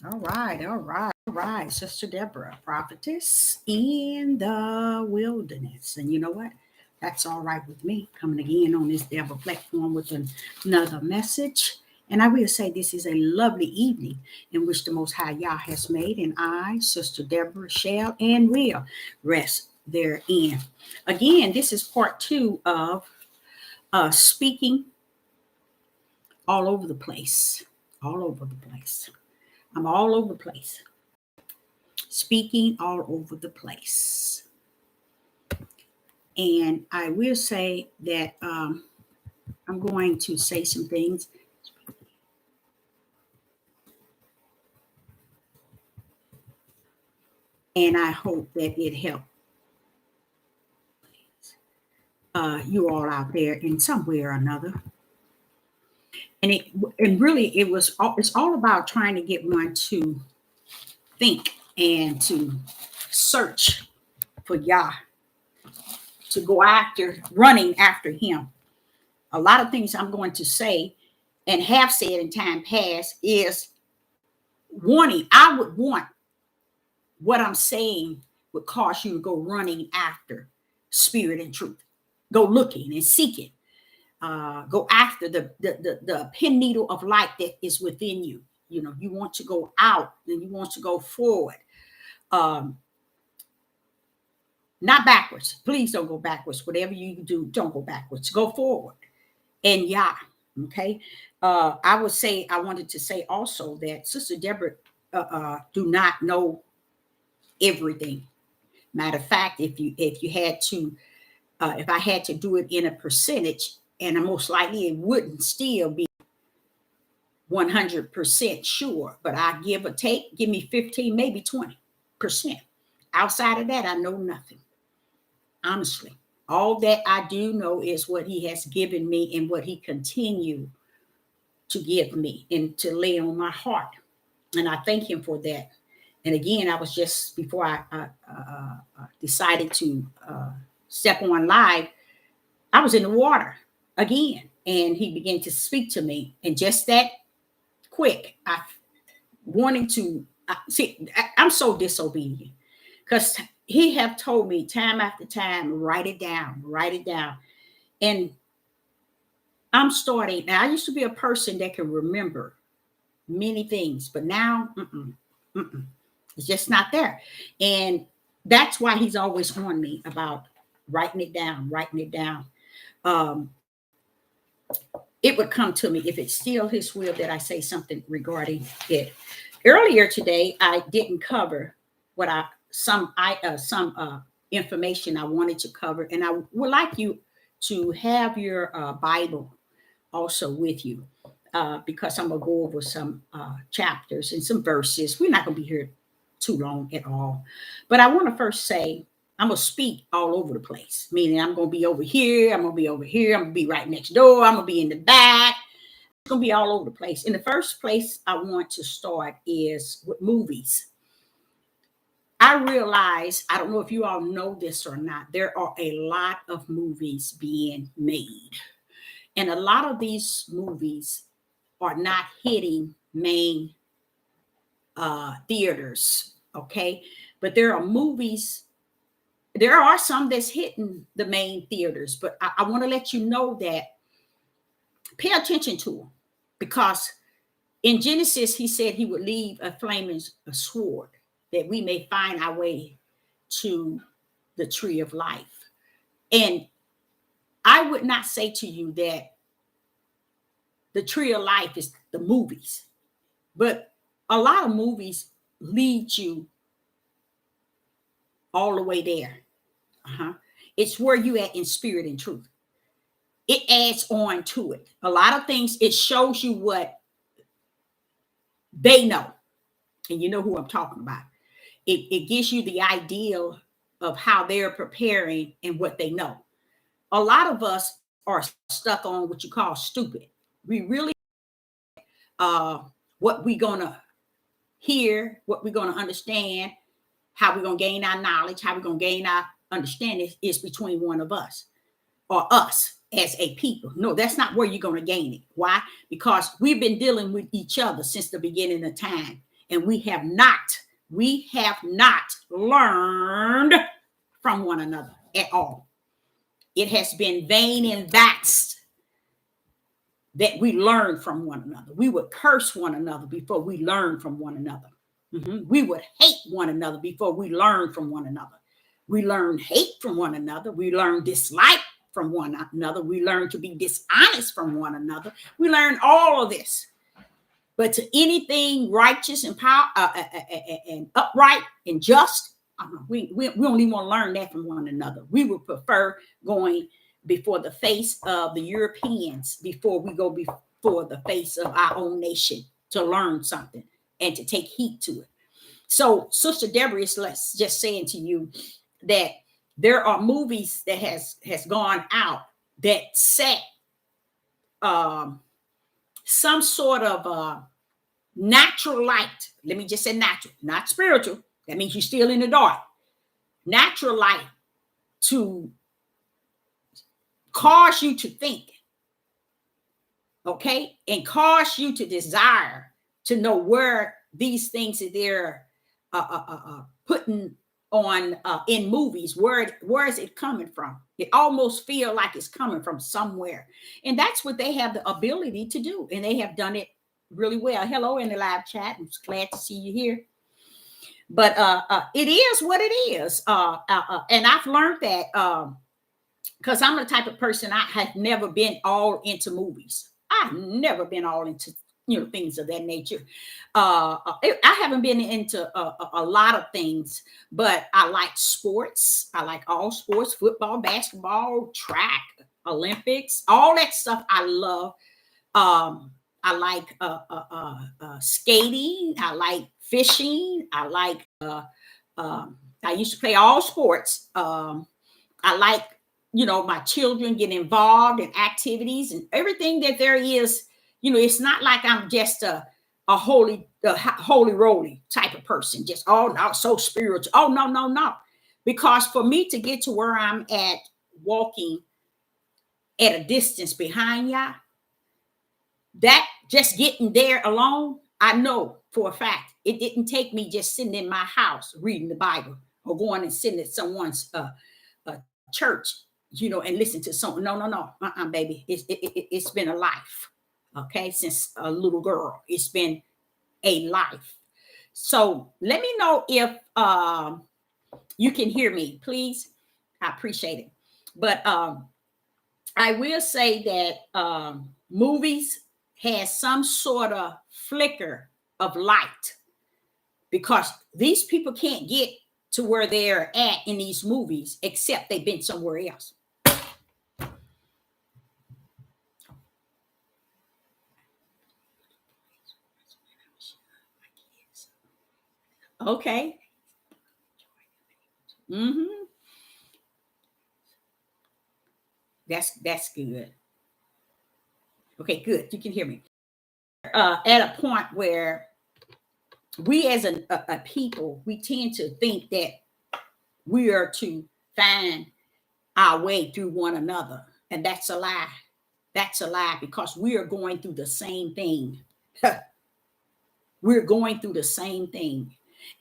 All right. Sister Deborah, prophetess in the wilderness. And you know what? That's all right with me. Coming again on this Deborah platform with another message. And I will say this is a lovely evening in which the Most High Yah has made, and I, Sister Deborah, shall and will rest therein. Again, this is part 2 of speaking all over the place. All over the place. I'm all over the place. Speaking all over the place. And I will say that I'm going to say some things, and I hope that it helped you all out there in some way or another. And it and really it's all about trying to get one to think and to search for Yah, to go after, running after Him. A lot of things I'm going to say and have said in time past is warning. I would want what I'm saying would cause you to go running after spirit and truth. Go looking and seeking. Go after the pin needle of light that is within you. You know, you want to go out and you want to go forward. Um, Not backwards. Please don't go backwards. Whatever you do, don't go backwards. Go forward. And yeah, okay. I would say I wanted to say also that Sister Deborah do not know everything. Matter of fact, if you had to, if I had to do it in a percentage, and most likely it wouldn't still be 100% sure, but I give or take, give me 15, maybe 20%. Outside of that, I know nothing. Honestly, all that I do know is what He has given me and what He continued to give me and to lay on my heart. And I thank Him for that. And again, I was just before I decided to step on live, I was in the water again, and He began to speak to me, and just that quick, I wanting to see. I'm so disobedient because He have told me time after time, write it down, and I'm starting. Now, I used to be a person that can remember many things, but now, mm-mm. It's just not there. And that's why He's always on me about writing it down, writing it down. Um, it would come to me if it's still His will that I say something regarding it. Earlier today, I didn't cover what some information I wanted to cover, and I would like you to have your Bible also with you because I'm gonna go over some chapters and some verses. We're not gonna be here too long at all, but I want to first say I'm gonna speak all over the place, meaning I'm gonna be over here, I'm gonna be over here, I'm gonna be right next door, I'm gonna be in the back. It's gonna be all over the place. In the first place, I want to start is with movies. I realize, I don't know if you all know this or not, there are a lot of movies being made. And a lot of these movies are not hitting main theaters, okay? But there are movies, there are some that's hitting the main theaters, but I want to let you know that pay attention to them because in Genesis, He said He would leave a flaming a sword that we may find our way to the tree of life. And I would not say to you that the tree of life is the movies, but a lot of movies lead you all the way there. Uh-huh. It's where you at in spirit and truth. It adds on to it. A lot of things, it shows you what they know. And you know who I'm talking about. It gives you the ideal of how they're preparing and what they know. A lot of us are stuck on what you call stupid. We really uh what we're gonna hear, what we're gonna understand, how we're gonna gain our knowledge, how we're gonna gain our understanding is between one of us or us as a people. No, that's not where you're gonna gain it. Why? Because we've been dealing with each other since the beginning of time. And we have not learned from one another at all. It has been vain and vexed that we learn from one another. We would curse one another before we learn from one another. We would hate one another before we learn from one another. We learn hate from one another. We learn dislike from one another. We learn to be dishonest from one another. We learn all of this. But to anything righteous and power and upright and just, we don't even want to learn that from one another. We would prefer going before the face of the Europeans before we go before the face of our own nation to learn something and to take heed to it. So Sister Deborah is just saying to you that there are movies that has gone out that set some sort of natural light. Let me just say natural, not spiritual. That means you're still in the dark. Natural light to cause you to think, okay, and cause you to desire to know where these things that they're putting on in movies, where is it coming from? It almost feels like it's coming from somewhere, and that's what they have the ability to do, and they have done it really well. Hello in the live chat. I'm glad to see you here. But it is what it is, and I've learned that because I'm the type of person, I have never been all into movies. I've never been all into things of that nature. I haven't been into a lot of things, but I like sports. I like all sports: football, basketball, track, Olympics, all that stuff. I love. I like skating. I like fishing. I like. I used to play all sports. I like, my children get involved in activities and everything that there is. It's not like I'm just a holy roly type of person. Just no, so spiritual. Oh no. Because for me to get to where I'm at, walking at a distance behind y'all, that just getting there alone, I know for a fact it didn't take me just sitting in my house reading the Bible or going and sitting at someone's church, and listen to something. No, baby, it's been a life, okay, since a little girl. It's been a life. So let me know if you can hear me, please. I appreciate it. But I will say that movies has some sort of flicker of light, because these people can't get to where they're at in these movies except they've been somewhere else. Okay. That's good. Okay, good. You can hear me. At a point where we as a people, we tend to think that we are to find our way through one another. And that's a lie. That's a lie, because we are going through the same thing. We're going through the same thing.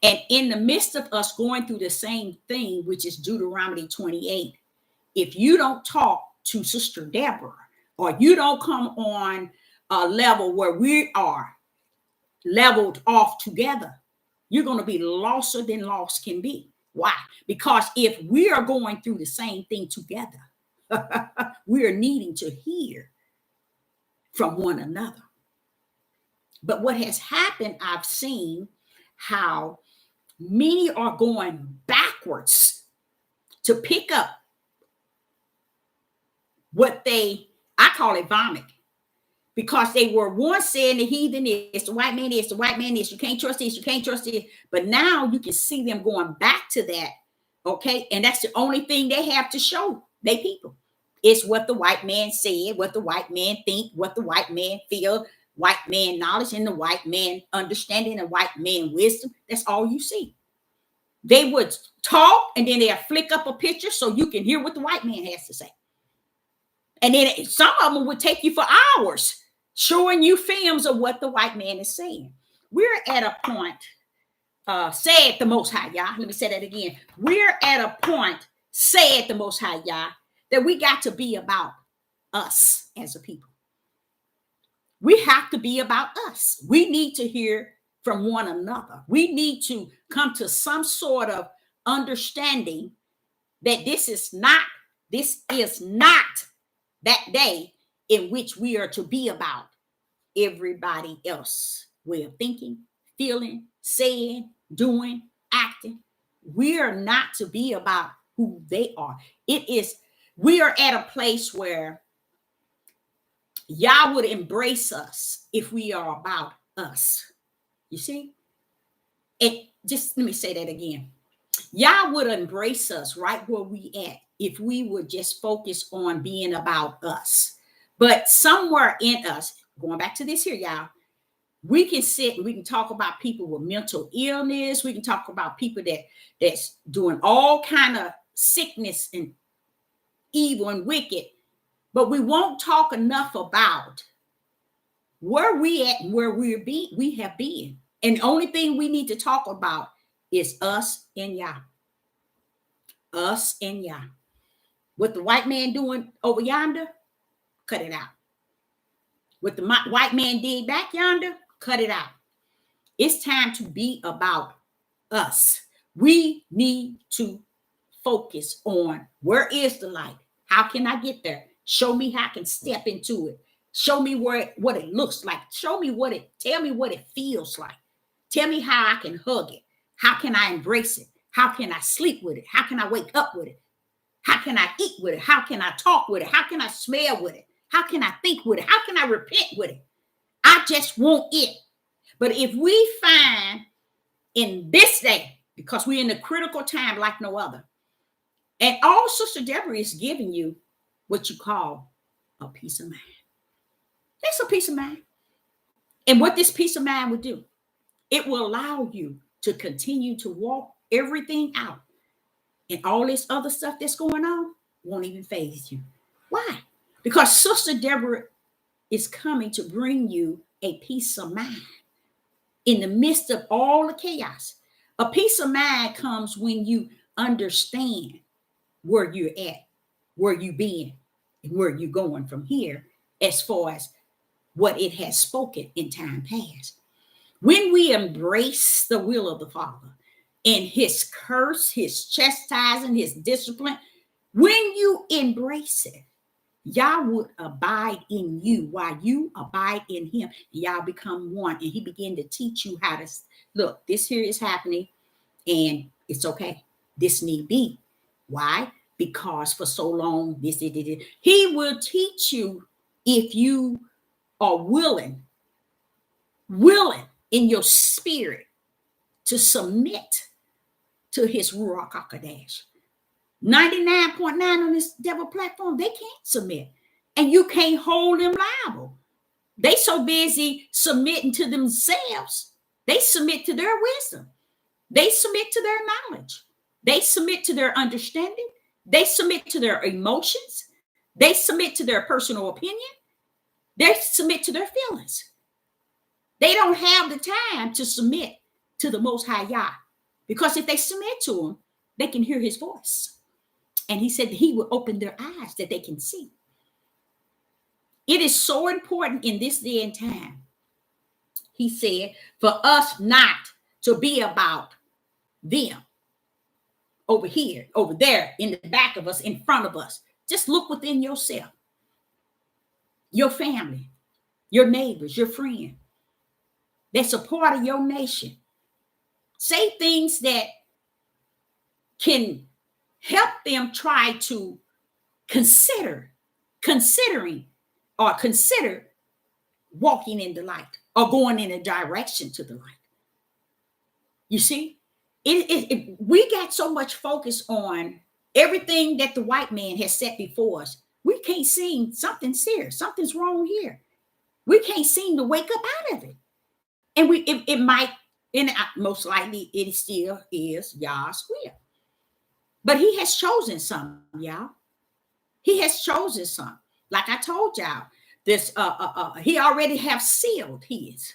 And in the midst of us going through the same thing, which is Deuteronomy 28, if you don't talk to Sister Deborah, or you don't come on a level where we are leveled off together, you're going to be losser than lost can be. Why? Because if we are going through the same thing together, we are needing to hear from one another. But what has happened, I've seen how many are going backwards to pick up what I call it vomit, because they were once saying the heathen is, the white man is, the white man is, you can't trust this, you can't trust this. But now you can see them going back to that, okay? And that's the only thing they have to show they people. It's what the white man said, what the white man think, what the white man feel, white man knowledge, and the white man understanding, and white man wisdom. That's all you see. They would talk, and then they'll flick up a picture so you can hear what the white man has to say. And then some of them would take you for hours showing you films of what the white man is saying. We're at a point, said the Most High, y'all. Let me say that again. We're at a point, said the Most High, y'all, that we got to be about us as a people. We have to be about us. We need to hear from one another. We need to come to some sort of understanding that this is not that day in which we are to be about everybody else way of thinking, feeling, saying, doing, acting. We are not to be about who they are. We are at a place where Yah would embrace us if we are about us. You see? And just let me say that again. Yah would embrace us right where we at if we would just focus on being about us. But somewhere in us, going back to this here, y'all, we can sit and we can talk about people with mental illness. We can talk about people that's doing all kind of sickness and evil and wicked, but we won't talk enough about where we at and where we have been. And the only thing we need to talk about is us and Yah. Us and Yah. What the white man doing over yonder, cut it out. What the white man did back yonder, cut it out. It's time to be about us. We need to focus on where is the light? How can I get there? Show me how I can step into it. Show me what it looks like. Tell me what it feels like. Tell me how I can hug it. How can I embrace it? How can I sleep with it? How can I wake up with it? How can I eat with it? How can I talk with it? How can I smell with it? How can I think with it? How can I repent with it? I just want it. But if we find in this day, because we're in a critical time like no other, and all Sister Deborah is giving you what you call a peace of mind. That's a peace of mind. And what this peace of mind would do, it will allow you to continue to walk everything out. And all this other stuff that's going on won't even faze you. Why? Because Sister Deborah is coming to bring you a peace of mind in the midst of all the chaos. A peace of mind comes when you understand where you're at, where you've been, and where you're going from here as far as what it has spoken in time past. When we embrace the will of the Father and his curse, his chastising, his discipline, when you embrace it, Yah would abide in you while you abide in him. Y'all become one, and he began to teach you how to look. This here is happening, and it's okay. This need be. Why? Because for so long, this. He will teach you if you are willing in your spirit to submit to his Ruach HaKodesh. 99.9 on this devil platform, they can't submit. And you can't hold them liable. They so busy submitting to themselves. They submit to their wisdom. They submit to their knowledge. They submit to their understanding. They submit to their emotions. They submit to their personal opinion. They submit to their feelings. They don't have the time to submit to the Most High Yah. Because if they submit to him, they can hear his voice. And he said that he will open their eyes that they can see. It is so important in this day and time, he said, for us not to be about them over here, over there, in the back of us, in front of us. Just look within yourself, your family, your neighbors, your friend. That's a part of your nation. Say things that can help them try to consider walking in the light or going in a direction to the light. You see, we got so much focus on everything that the white man has set before us. We can't see something serious. Something's wrong here. We can't seem to wake up out of it. And it might, and most likely it still is Yah's will. But he has chosen some, y'all. He has chosen some. Like I told y'all, this he already have sealed his.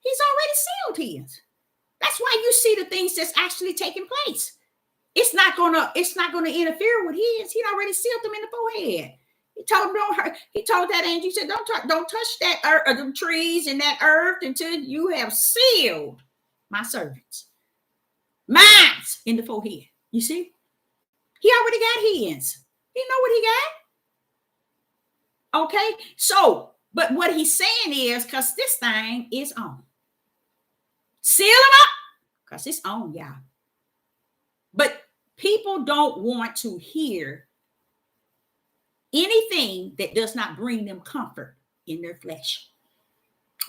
He's already sealed his. That's why you see the things that's actually taking place. It's not gonna interfere with his. He already sealed them in the forehead. He told him don't hurt. He told that angel, he said, don't touch that earth or the trees and that earth until you have sealed my servants. Minds in the forehead. You see? He already got his. He know what he got. Okay? So, but what he's saying is, because this thing is on. Seal him up. Because it's on, y'all. But people don't want to hear anything that does not bring them comfort in their flesh.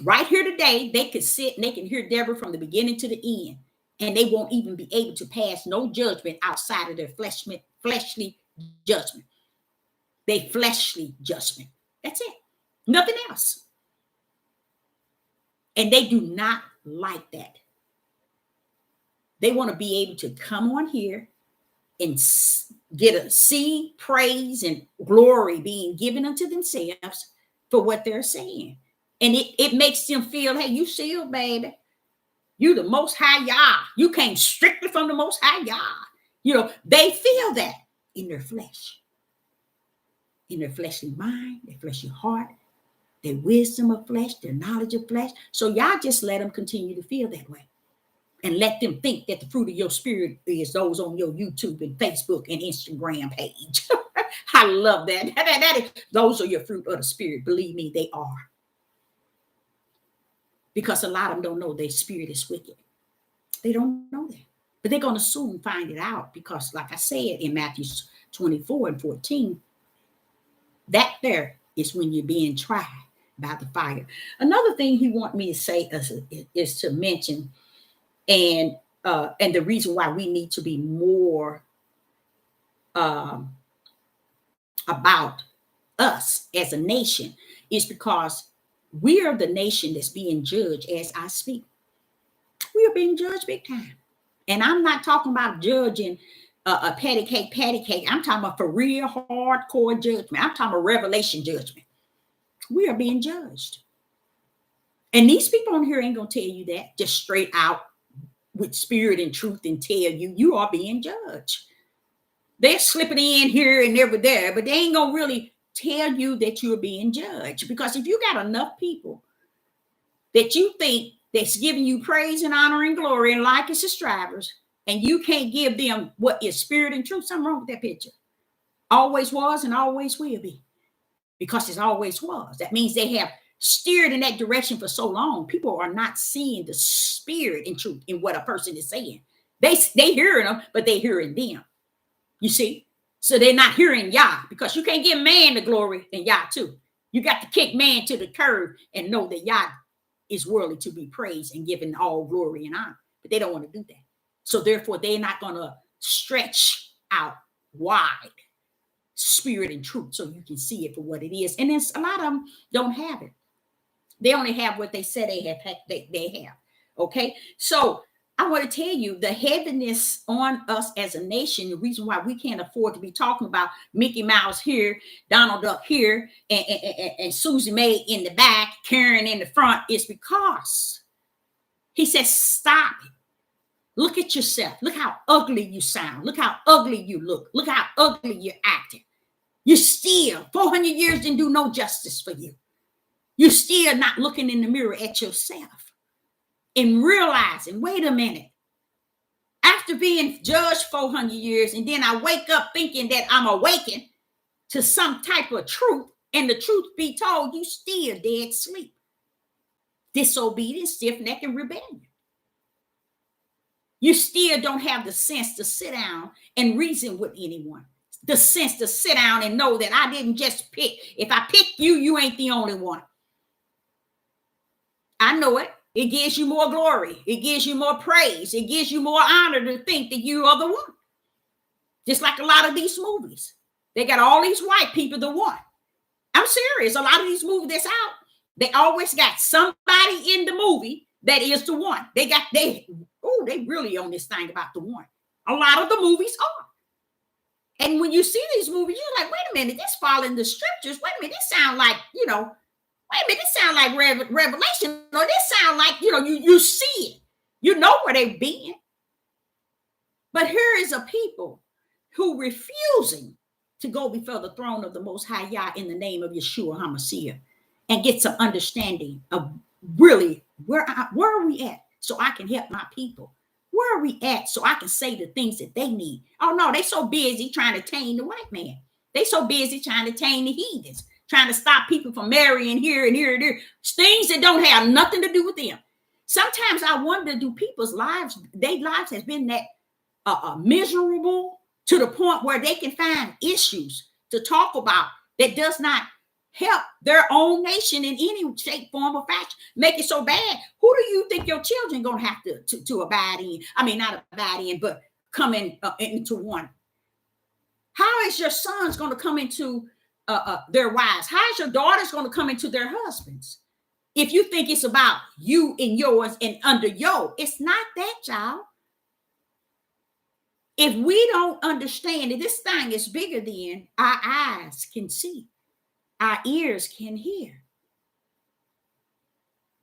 Right here today, they could sit and they can hear Deborah from the beginning to the end, and they won't even be able to pass no judgment outside of their fleshly judgment. They fleshly judgment. That's it. Nothing else. And they do not like that. They want to be able to come on here and get a see, praise, and glory being given unto themselves for what they're saying. And it makes them feel, hey, you sealed, baby. You the most high Yah. You came strictly from the most high Yah. You know, they feel that in their flesh. In their fleshly mind, their fleshly heart, their wisdom of flesh, their knowledge of flesh. So y'all just let them continue to feel that way. And let them think that the fruit of your spirit is those on your YouTube and Facebook and Instagram page. I love that. Those are your fruit of the spirit. Believe me, they are. Because a lot of them don't know their spirit is wicked. They don't know that. But they're going to soon find it out because, like I said in Matthew 24 and 14, that there is when you're being tried by the fire. Another thing he wants me to say is to mention, and the reason why we need to be more about us as a nation is because we are the nation that's being judged as I speak. We are being judged big time. And I'm not talking about judging a patty cake. I'm talking about for real hardcore judgment. I'm talking about revelation judgment. We are being judged. And these people on here ain't going to tell you that just straight out with spirit and truth and tell you are being judged. They're slipping in here and there, but they ain't going to really tell you that you're being judged. Because if you got enough people that you think that's giving you praise and honor and glory and like and subscribers, and you can't give them what is spirit and truth, something wrong with that picture. Always was and always will be. Because it always was. That means they have steered in that direction for so long. People are not seeing the spirit and truth in what a person is saying. They hearing them, but they hearing them. You see? So they're not hearing Yah, because you can't give man the glory and Yah too. You got to kick man to the curb and know that Yah is worthy to be praised and given all glory and honor. But they don't want to do that. So therefore, they're not going to stretch out wide spirit and truth so you can see it for what it is. And then a lot of them don't have it. They only have what they said they have. Okay. So I want to tell you the heaviness on us as a nation, the reason why we can't afford to be talking about Mickey Mouse here, Donald Duck here, and Susie Mae in the back, Karen in the front, is because he says, stop it. Look at yourself. Look how ugly you sound. Look how ugly you look. Look how ugly you're acting. You still, 400 years didn't do no justice for you. You're still not looking in the mirror at yourself and realizing, wait a minute, after being judged 400 years, and then I wake up thinking that I'm awakened to some type of truth, and the truth be told, you still dead sleep. Disobedience, stiff-necked, and rebellion. You still don't have the sense to sit down and reason with anyone. The sense to sit down and know that I didn't just pick. If I pick you, you ain't the only one. I know it. It gives you more glory. It gives you more praise. It gives you more honor to think that you are the one. Just like a lot of these movies. They got all these white people the one. I'm serious. A lot of these movies that's out, they always got somebody in the movie that is the one. They really on this thing about the one. A lot of the movies are. And when you see these movies, you're like, wait a minute, this following the scriptures. Wait a minute, this sound like, Wait a minute, this sound like Revelation, or this sound like, you see it. You know where they've been. But here is a people who refusing to go before the throne of the Most High Yah in the name of Yeshua HaMashiach and get some understanding of really where are we at, so I can help my people. Where are we at so I can say the things that they need? Oh no, they so busy trying to tame the white man. They so busy trying to tame the heathens, trying to stop people from marrying here and here and there. Things that don't have nothing to do with them. Sometimes I wonder, do people's lives, their lives has been that miserable to the point where they can find issues to talk about that does not help their own nation in any shape, form, or fashion. Make it so bad. Who do you think your children gonna have to abide in? I mean, not abide in, but come into one. How is your sons going to come into their wives? How is your daughters going to come into their husbands? If you think it's about you and yours and under yo, it's not that, child. If we don't understand that this thing is bigger than our eyes can see, our ears can hear.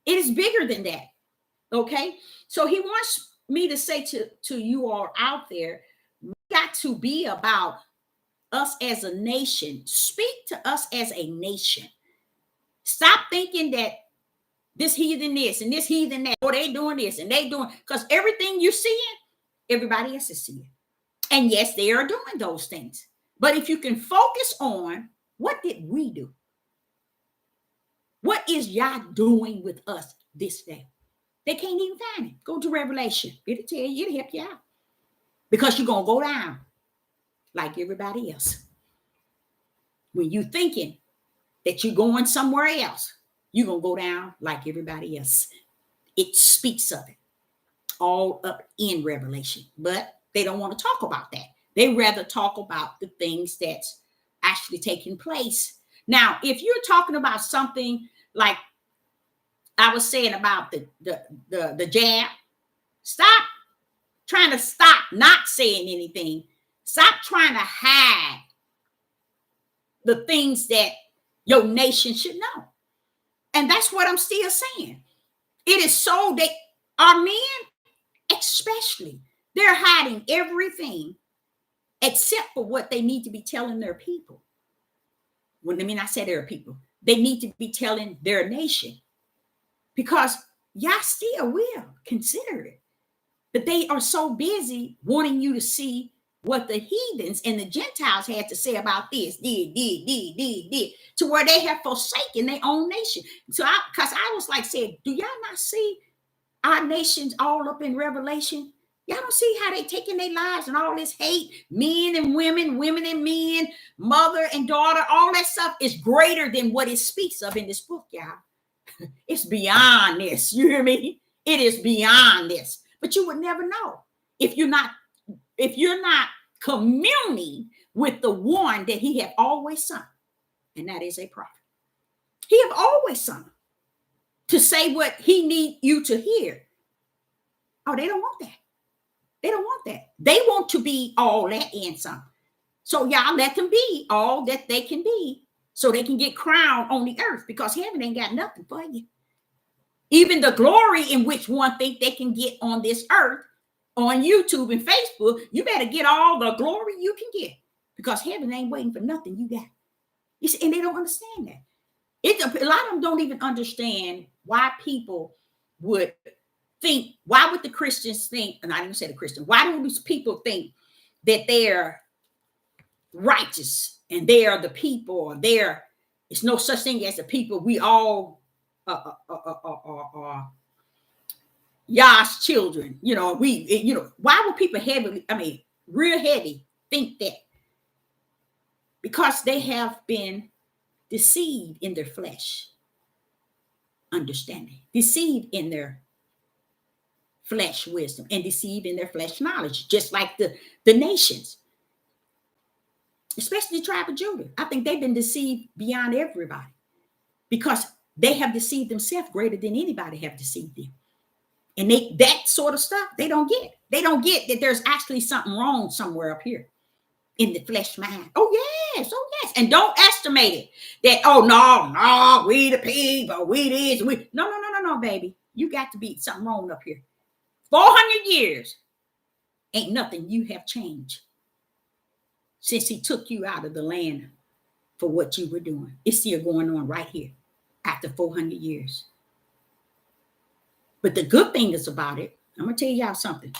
It is bigger than that. Okay? So he wants me to say to you all out there, we got to be about us as a nation. Speak to us as a nation. Stop thinking that this heathen this and this heathen that, or they doing this and they doing, because everything you're seeing, everybody else is seeing. And yes, they are doing those things. But if you can focus on what did we do? What is Yah doing with us this day? They can't even find it. Go to Revelation. It'll tell you, it'll help you out. Because you're going to go down like everybody else. When you're thinking that you're going somewhere else, you're going to go down like everybody else. It speaks of it all up in Revelation. But they don't want to talk about that. They rather talk about the things that's actually taking place. Now, if you're talking about something like I was saying about the jab, stop trying to stop not saying anything. Stop trying to hide the things that your nation should know. And that's what I'm still saying. It is so that our men, especially, they're hiding everything except for what they need to be telling their people. Well, I mean, I said their people. They need to be telling their nation, because y'all still will consider it. But they are so busy wanting you to see what the heathens and the Gentiles had to say about this, did, to where they have forsaken their own nation. So because I was like, said, do y'all not see our nations all up in Revelation? Y'all don't see how they taking their lives and all this hate, men and women, women and men, mother and daughter, all that stuff is greater than what it speaks of in this book, y'all. It's beyond this. You hear me? It is beyond this. But you would never know if you're not communing with the one that he have always sent, and that is a prophet. He have always sent to say what he need you to hear. Oh, they don't want that. They don't want that. They want to be all that and some. So y'all let them be all that they can be, so they can get crowned on the earth, because heaven ain't got nothing for you. Even the glory in which one think they can get on this earth, on YouTube and Facebook, you better get all the glory you can get, because heaven ain't waiting for nothing you got. You see, and they don't understand that. A lot of them don't even understand why people would think, why would the Christians think, and I didn't say the Christian, why do these people think that they're righteous and they are the people, or it's no such thing as the people, we all Yah's children, why would people real heavy think that? Because they have been deceived in their flesh understanding, deceived in their flesh wisdom, and deceived in their flesh knowledge, just like the nations, especially the tribe of Judah. I think they've been deceived beyond everybody, because they have deceived themselves greater than anybody have deceived them. And that sort of stuff, they don't get. They don't get that there's actually something wrong somewhere up here in the flesh mind. Oh yes, Yes. And don't estimate it. That, oh, no, we the people, we this, we. No, baby. You got to be something wrong up here. 400 years ain't nothing you have changed since he took you out of the land for what you were doing. It's still going on right here after 400 years. But the good thing is about it, I'm going to tell y'all something.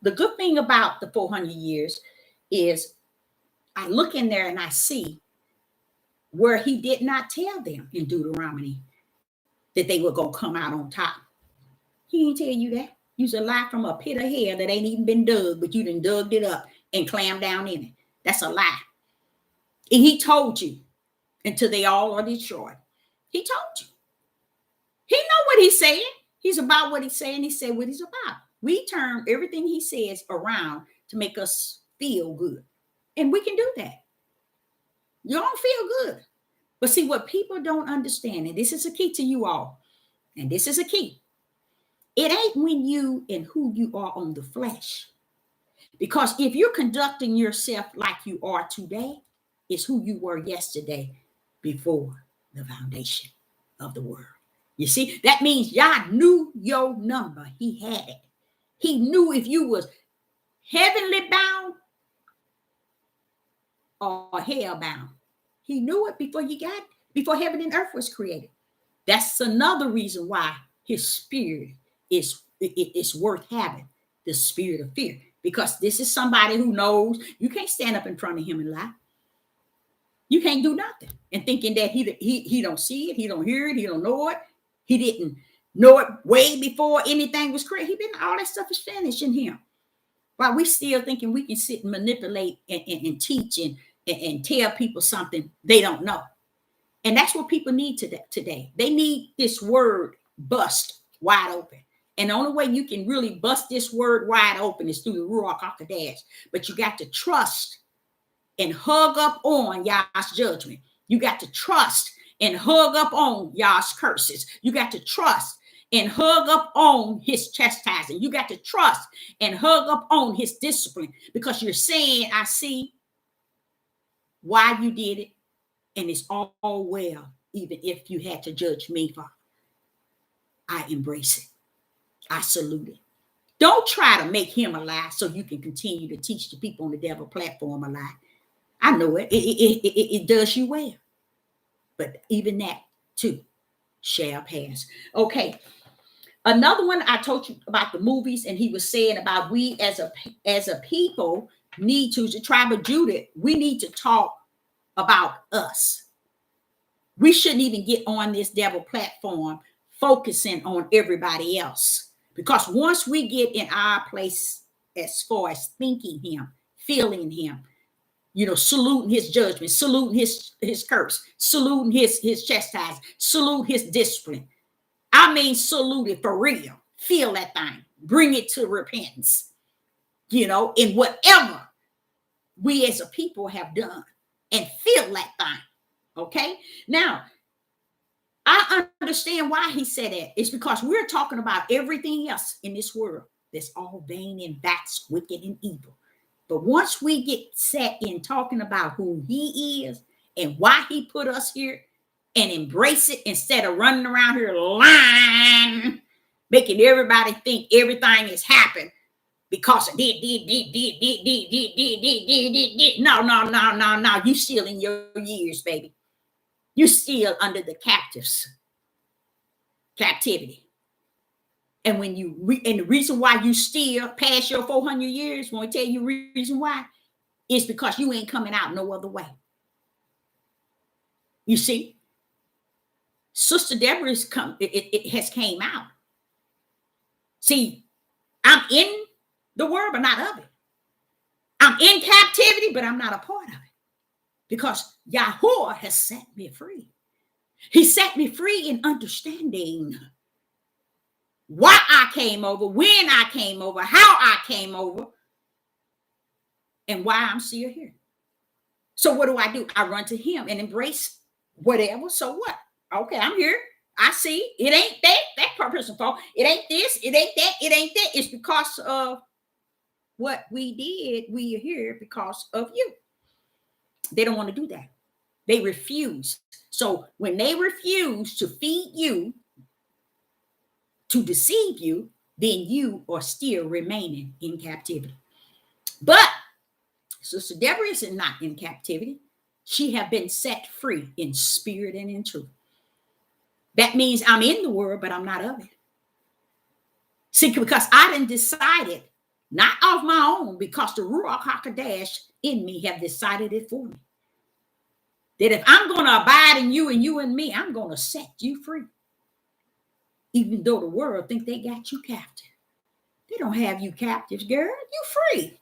The good thing about the 400 years is I look in there and I see where he did not tell them in Deuteronomy that they were going to come out on top. He didn't tell you that. You's a lie from a pit of hell that ain't even been dug, but you done dug it up and clammed down in it. That's a lie. And he told you until they all are destroyed. He told you. He know what he's saying. He's about what he's saying. He said what he's about. We turn everything he says around to make us feel good. And we can do that. You don't feel good. But see, what people don't understand, and this is a key to you all, and this is a key. It ain't when you and who you are on the flesh. Because if you're conducting yourself like you are today, it's who you were yesterday before the foundation of the world. You see, that means Yah knew your number. He had it. He knew if you was heavenly bound or hell bound. He knew it before heaven and earth was created. That's another reason why his spirit is worth having, the spirit of fear. Because this is somebody who knows you can't stand up in front of him and lie. You can't do nothing. And thinking that he don't see it, he don't hear it, he don't know it. He didn't know it way before anything was created. All that stuff is finished in him. While we still thinking we can sit and manipulate and teach and tell people something they don't know. And that's what people need today. They need this word bust wide open. And the only way you can really bust this word wide open is through the Ruach HaKodesh. But you got to trust and hug up on Yah's judgment. You got to trust and hug up on Yah's curses. You got to trust and hug up on his chastising. You got to trust and hug up on his discipline, because you're saying, I see why you did it, and it's all well, even if you had to judge me for it. I embrace it. I salute it. Don't try to make him a lie so you can continue to teach the people on the devil platform a lie. I know it. It does you well. But even that, too, shall pass. Okay. Another one, I told you about the movies, and he was saying about we as a people need to, the tribe of Judah, we need to talk about us. We shouldn't even get on this devil platform focusing on everybody else. Because once we get in our place as far as thinking him, feeling him, saluting his judgment, saluting his curse, saluting his chastisement, salute his discipline. I mean, salute it for real. Feel that thing. Bring it to repentance, in whatever we as a people have done, and feel that thing. Okay? Now, I understand why he said that. It's because we're talking about everything else in this world that's all vain and vast, wicked and evil. But once we get set in talking about who he is and why he put us here, and embrace it instead of running around here lying, making everybody think everything has happened because of did. No. You still in your years, baby. You still under the captivity. And when and the reason why you still past your 400 years, when I tell you reason why, is because you ain't coming out no other way. You see, Sister Deborah it has came out. See, I'm in the world, but not of it. I'm in captivity, but I'm not a part of it. Because Yahuwah has set me free. He set me free in understanding why I came over, when I came over, how I came over, and why I'm still here. So what do? I run to him and embrace whatever. So what? Okay, I'm here. I see. It ain't that person's fault. It ain't this. It ain't that. It ain't that. It's because of what we did. We are here because of you. They don't want to do that. They refuse. So when they refuse to feed you, to deceive you, then you are still remaining in captivity. But Sister Deborah is not in captivity. She have been set free in spirit and in truth. That means I'm in the world, but I'm not of it. See, because I done decided, not of my own, because the Ruach HaKodesh in me have decided it for me. That if I'm going to abide in you and you in me, I'm going to set you free. Even though the world think they got you captive. They don't have you captives, girl. You free.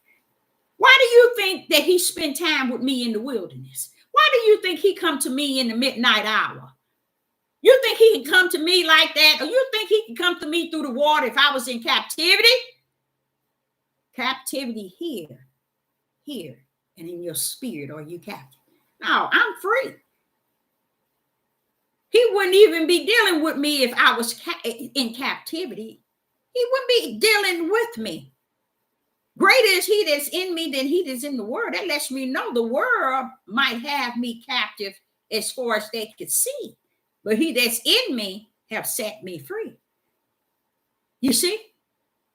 Why do you think that he spent time with me in the wilderness? Why do you think he come to me in the midnight hour? You think he can come to me like that? Or you think he can come to me through the water if I was in captivity? Captivity here, and in your spirit are you captive. No, I'm free. He wouldn't even be dealing with me if I was in captivity. He wouldn't be dealing with me. Greater is he that's in me than he that's in the world. That lets me know the world might have me captive as far as they could see. But he that's in me have set me free. You see?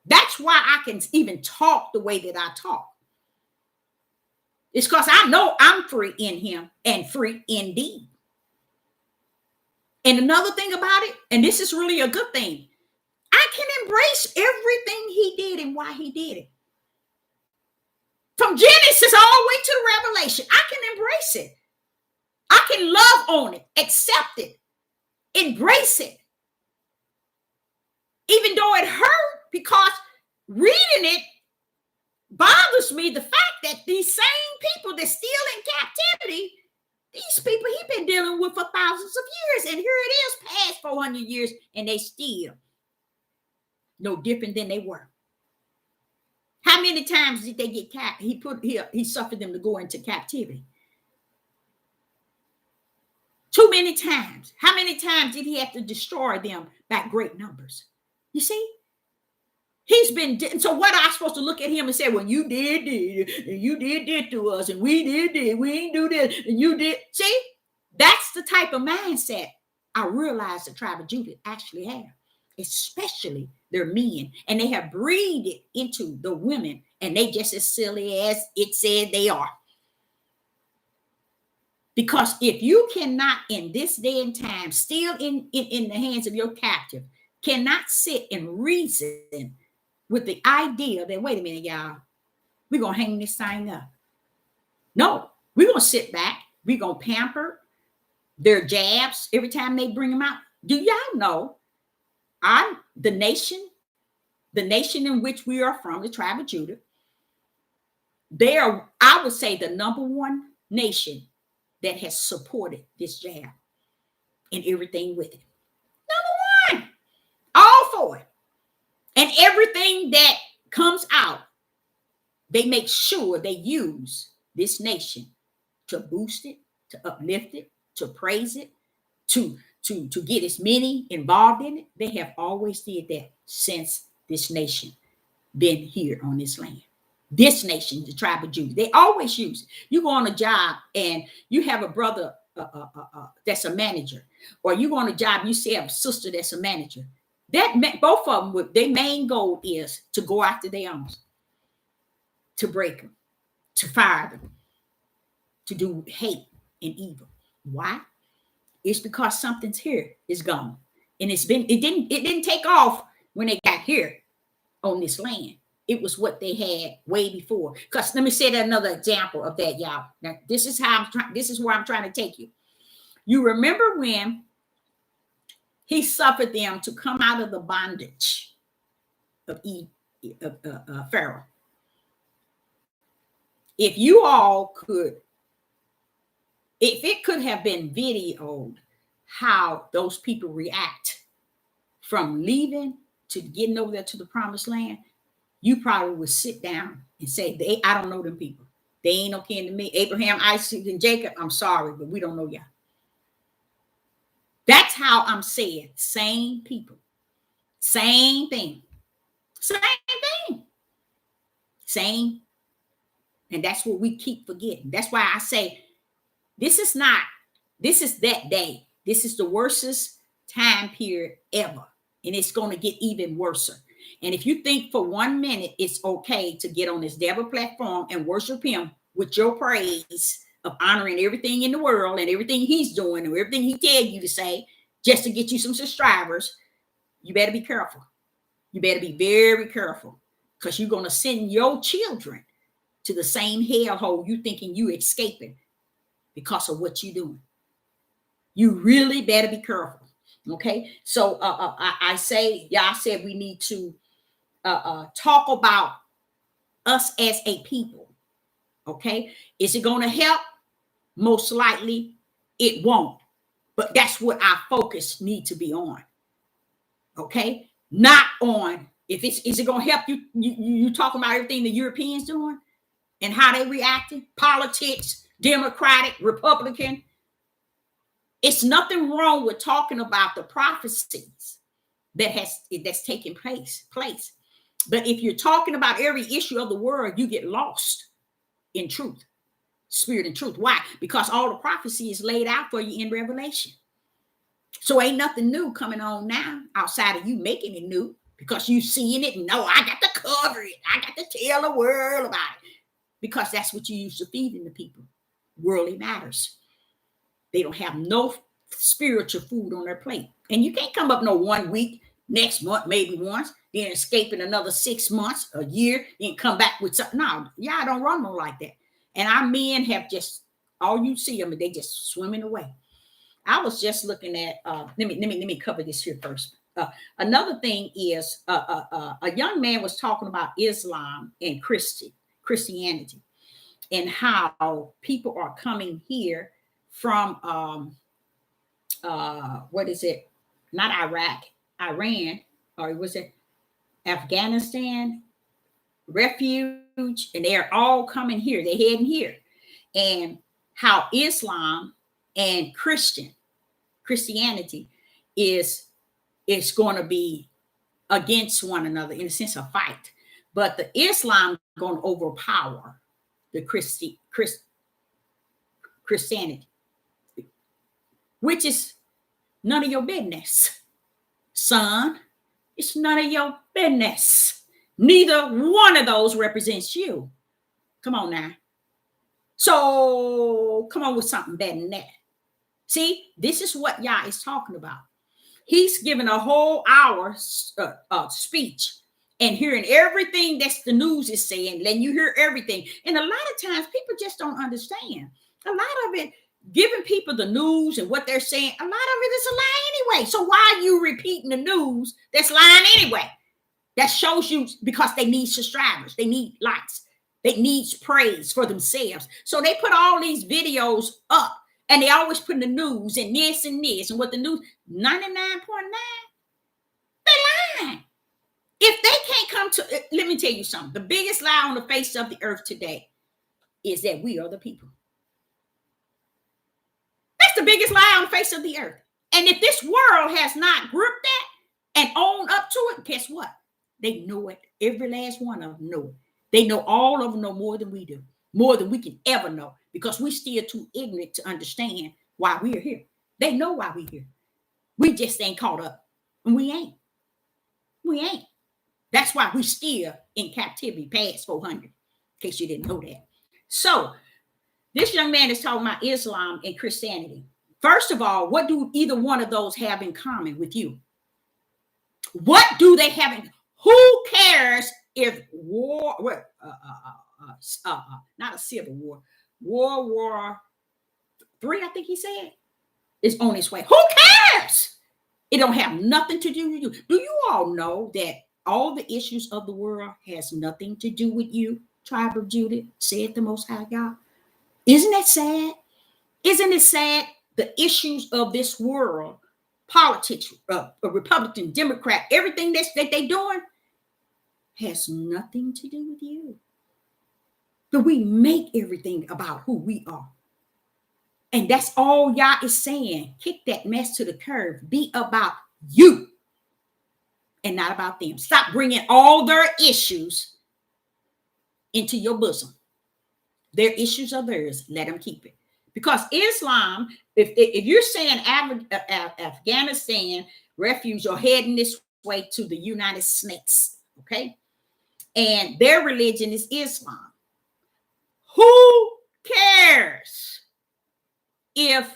That's why I can even talk the way that I talk. It's because I know I'm free in him and free indeed. And another thing about it, and this is really a good thing, I can embrace everything he did and why he did it. From Genesis all the way to the Revelation, I can embrace it. I can love on it, accept it, embrace it. Even though it hurt, because reading it bothers me, the fact that these same people that's still in captivity, these people he's been dealing with for thousands of years, and here it is past 400 years, and they still no different than they were. How many times did they get he suffered them to go into captivity? Too many times. How many times did he have to destroy them by great numbers? You see? He's been, so what am I supposed to look at him and say, well, you did this, and you did this to us, and we did this, we ain't do this, and you did. See? That's the type of mindset I realize the tribe of Judah actually have, especially their men. And they have breathed it into the women, and they just as silly as it said they are. Because if you cannot, in this day and time, still in the hands of your captive, cannot sit and reason with the idea that, wait a minute, y'all, we're going to hang this thing up. No, we're going to sit back. We're going to pamper their jabs every time they bring them out. Do y'all know I'm the nation in which we are from, the tribe of Judah, they are, I would say, the number one nation that has supported this jab and everything with it. Number one, all for it. And everything that comes out, they make sure they use this nation to boost it, to uplift it, to praise it, to get as many involved in it. They have always did that since this nation been here on this land. This nation, the tribe of Judah, they always use it. You go on a job and you have a brother that's a manager, or you go on a job, you see a sister that's a manager. That both of them, their main goal is to go after their owners, to break them, to fire them, to do hate and evil. Why? It's because something's here is gone, and it didn't take off when they got here on this land. It was what they had way before. Because let me say that another example of that, y'all. Now this is where I'm trying to take you. You remember when he suffered them to come out of the bondage of Pharaoh. If it could have been videoed how those people react from leaving to getting over there to the promised land, you probably would sit down and say, I don't know them people. They ain't no kin to me. Abraham, Isaac, and Jacob, I'm sorry, but we don't know y'all. That's how I'm saying. Same people. Same thing. Same thing. Same. And that's what we keep forgetting. That's why I say this is not This is that day. This is the worstest time period ever. And it's going to get even worse. And if you think for 1 minute it's okay to get on this devil platform and worship him with your praise of honoring everything in the world and everything he's doing or everything he tell you to say just to get you some subscribers, you better be careful. You better be very careful, because you're going to send your children to the same hellhole you thinking you escaping because of what you're doing. You really better be careful. Okay. So I say, y'all said we need to talk about us as a people. Okay. Is it going to help? Most likely it won't. But that's what our focus need to be on. Okay. Not on if it's, is it going to help you? You talking about everything the Europeans doing and how they reacting, politics, Democratic, Republican. It's nothing wrong with talking about the prophecies that's taking place. But if you're talking about every issue of the world, you get lost in truth, spirit and truth. Why? Because all the prophecy is laid out for you in Revelation. So ain't nothing new coming on now outside of you making it new, because you seeing it and know I got to cover it. I got to tell the world about it, because that's what you used to feeding the people. Worldly matters. They don't have no spiritual food on their plate. And you can't come up no 1 week, next month, maybe once, then escape in another 6 months, a year, then come back with something. No, y'all don't run no like that. And our men have just, all you see them, they just swimming away. I was just looking at, let me cover this here first. Another thing is a young man was talking about Islam and Christianity, and how people are coming here from what is it? Not Iraq, Iran, or was it Afghanistan? Refuge, and they're all coming here. They're heading here, and how Islam and Christianity is going to be against one another in a sense of fight, but the Islam going to overpower the Christianity, which is none of your business, son. It's none of your business. Neither one of those represents you. Come on now. So come on with something better than that. See, this is what Yah is talking about. He's given a whole hour speech and hearing everything that's the news is saying, letting you hear everything. And a lot of times people just don't understand. A lot of it, giving people the news and what they're saying, a lot of it is a lie anyway. So why are you repeating the news that's lying anyway? That shows you, because they need subscribers, they need likes, they need praise for themselves. So they put all these videos up, and they always put in the news and this and what the news, 99.9, they lying. If they can't come to, let me tell you something. The biggest lie on the face of the earth today is that we are the people. That's the biggest lie on the face of the earth. And if this world has not gripped that and owned up to it, guess what? They know it. Every last one of them know it. They know, all of them know more than we do, more than we can ever know, because we're still too ignorant to understand why we're here. They know why we're here. We just ain't caught up, and we ain't. We ain't. That's why we still in captivity past 400, in case you didn't know that. So this young man is talking about Islam and Christianity. First of all, what do either one of those have in common with you? What do they have in? Who cares if war, not a civil war, World War III, I think he said, is on its way. Who cares? It don't have nothing to do with you. Do you all know that all the issues of the world has nothing to do with you, tribe of Judah, said the Most High God? Isn't that sad? Isn't it sad? The issues of this world, politics, Republican, Democrat, everything that they doing has nothing to do with you. But we make everything about who we are. And that's all Yah is saying. Kick that mess to the curb. Be about you and not about them. Stop bringing all their issues into your bosom. Their issues are theirs. Let them keep it. Because Islam, if you're saying Afghanistan refugees are heading this way to the United States, okay, and their religion is Islam, who cares if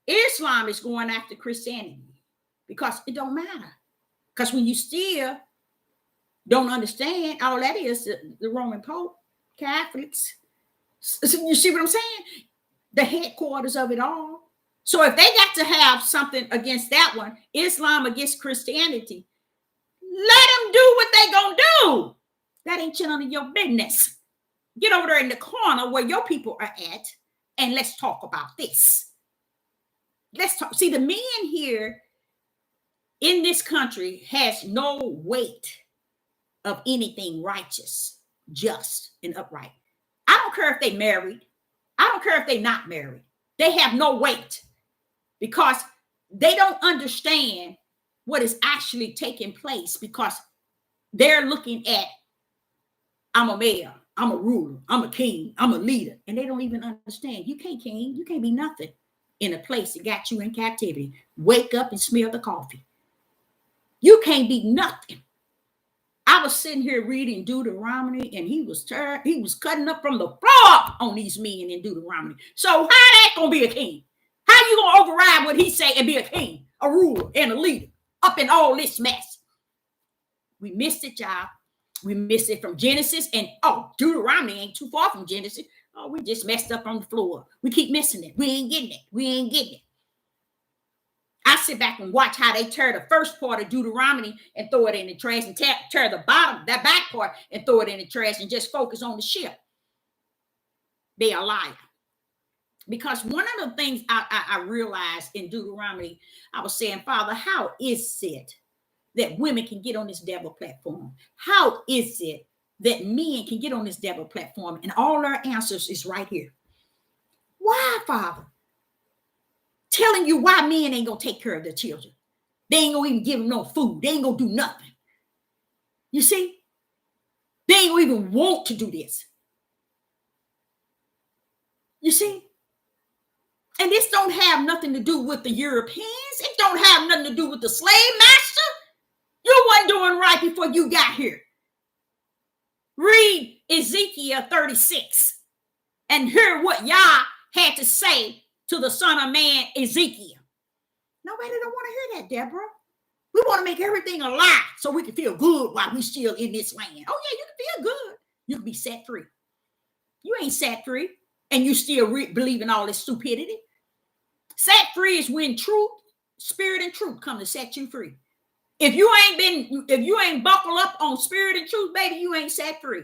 Islam is going after Christianity? Because it don't matter. Because when you still don't understand, all that is the Roman Pope, Catholics. You see what I'm saying? The headquarters of it all. So if they got to have something against that one, Islam against Christianity, let them do what they gonna do. That ain't none of your business. Get over there in the corner where your people are at, and let's talk about this. Let's talk. See, the men here in this country has no weight of anything righteous, just, and upright. I don't care if they married. I don't care if they're not married. They have no weight because they don't understand what is actually taking place, because they're looking at, I'm a mayor, I'm a ruler, I'm a king, I'm a leader. And they don't even understand. You can't king, you can't be nothing in a place that got you in captivity. Wake up and smell the coffee. You can't be nothing. I was sitting here reading Deuteronomy, and he was cutting up from the floor on these men in Deuteronomy. So how that gonna be a king? How you gonna override what he say and be a king, a ruler, and a leader up in all this mess? We missed it, y'all. We missed it from Genesis, and Deuteronomy ain't too far from Genesis. Oh, we just messed up on the floor. We keep missing it. We ain't getting it. We ain't getting it. I sit back and watch how they tear the first part of Deuteronomy and throw it in the trash, and tear the bottom, that back part, and throw it in the trash, and just focus on the ship. They are lying. Because one of the things I realized in Deuteronomy, I was saying, Father, how is it that women can get on this devil platform? How is it that men can get on this devil platform? And all our answers is right here. Why, Father? Telling you why men ain't gonna take care of their children. They ain't gonna even give them no food. They ain't gonna do nothing. You see? They ain't gonna even want to do this. You see? And this don't have nothing to do with the Europeans. It don't have nothing to do with the slave master. You wasn't doing right before you got here. Read Ezekiel 36 and hear what Yah had to say to the son of man, Ezekiel. Nobody don't want to hear that, Deborah. We want to make everything a lie so we can feel good while we still in this land. Oh, yeah, you can feel good. You can be set free. You ain't set free, and you still believe in all this stupidity. Set free is when truth, spirit, and truth come to set you free. If you ain't buckled up on spirit and truth, baby, you ain't set free.